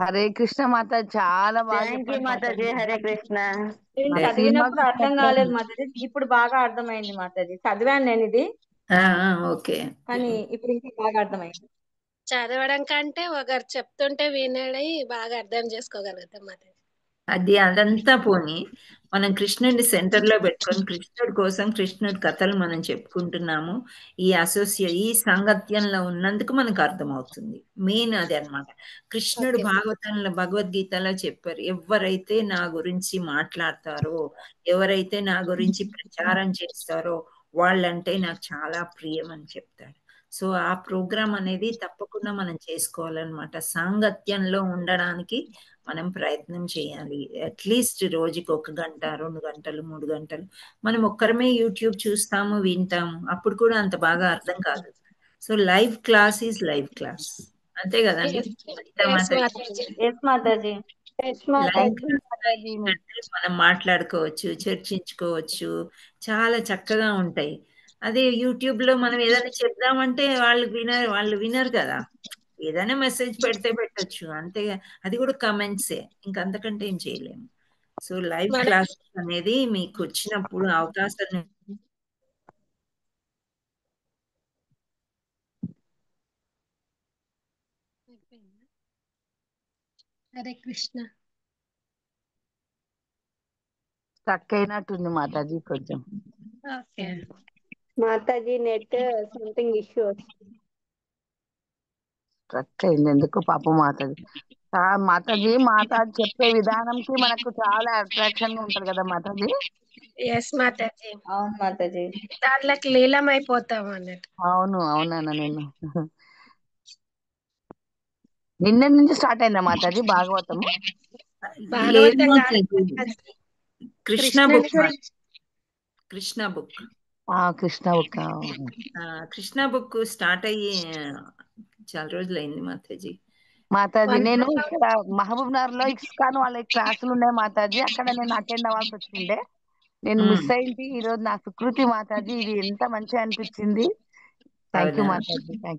హరే కృష్ణ మాతాజీ, చాలా బాగా థ్యాంక్ యూ మాతాజీ. హరే కృష్ణ. నేను చదివినప్పుడు అర్థం కాలేదు మాతాజీ, ఇప్పుడు బాగా అర్థమైంది మాతాజీ. చదివాను నేను ఇది, ఓకే, కానీ ఇప్పుడు ఇంకా బాగా అర్థమైంది. చదవడం కంటే ఒకరు చెప్తుంటే వినడం బాగా అర్థం చేసుకోగలుగుతాం మాతాజీ. అదంతా పోని మనం కృష్ణుడిని సెంటర్లో పెట్టుకొని కృష్ణుడి కోసం కృష్ణుడి కథలు మనం చెప్పుకుంటున్నాము. ఈ సాంగత్యంలో ఉన్నందుకు మనకు అర్థమవుతుంది. మెయిన్ అది అన్నమాట. కృష్ణుడు భాగవతంలో భగవద్గీతలో చెప్పారు, ఎవరైతే నా గురించి మాట్లాడతారో, ఎవరైతే నా గురించి ప్రచారం చేస్తారో వాళ్ళంటే నాకు చాలా ప్రియం అని చెప్తాడు. సో ఆ ప్రోగ్రామ్ అనేది తప్పకుండా మనం చేసుకోవాలన్నమాట. సాంగత్యంలో ఉండడానికి మనం ప్రయత్నం చేయాలి. అట్లీస్ట్ రోజుకి 1 గంట 2 గంటలు 3 గంటలు మనం ఒక్కరమే యూట్యూబ్ చూస్తాము, వింటాము, అప్పుడు కూడా అంత బాగా అర్థం కాదు. So live class is live class, అంతే కదండి. మనం మాట్లాడుకోవచ్చు, చర్చించుకోవచ్చు, చాలా చక్కగా ఉంటాయి. అదే యూట్యూబ్ లో మనం ఏదైనా చెప్దామంటే వాళ్ళు వినరు కదా. ఏదైనా మెసేజ్ పెడితే పెట్టొచ్చు అంతే, అది కూడా కమెంట్సే, ఇంకంతకంటే ఏం చేయలేము. సో లైవ్ క్లాస్ అనేది మీకు వచ్చినప్పుడు అవకాశం. హరే కృష్ణ. స్టక్ అయినట్టుంది మాతాజీ కొంచెం. Okay Mataji net something issues. Struck అయింది ఎందుకు పాపం మాతాజీ. మాతాజీ మాతాజీ చెప్పే విధానంకి మనకు చాలా అట్రాక్షన్ గా ఉంటది కదా మాతాజీ. ఎస్ మాతాజీ, అవును మాతాజీ. దాంట్లోకి లీలం అయిపోతాం అన్నట్టు. అవును అవునన్నా నేను నిన్న నుంచి స్టార్ట్ అయిందా మాతాజీ భాగవతము? భాగవతం లేదు కాదు మాతాజీ. మాతాజీ, కృష్ణ కృష్ణుని బుక్ గురించి. కృష్ణ బుక్ కృష్ణ ఒక కృష్ణ బుక్ స్టార్ట్ అయ్యి చాలా రోజులైంది మాతాజీ. మాతాజీ నేను ఇక్కడ మహబూబ్ నగర్ లో ఇస్కాన్ వాళ్ళ క్లాసులు ఉన్నాయి మాతాజీ, అక్కడ నేను అటెండ్ అవ్వాల్సి వచ్చిండే. నేను మిస్ అయింది ఈ రోజు నా సుకృతి మాతాజీ. ఇది ఎంత మంచిగా అనిపించింది. థ్యాంక్ యూ అవునా? మాతాజీ. థ్యాంక్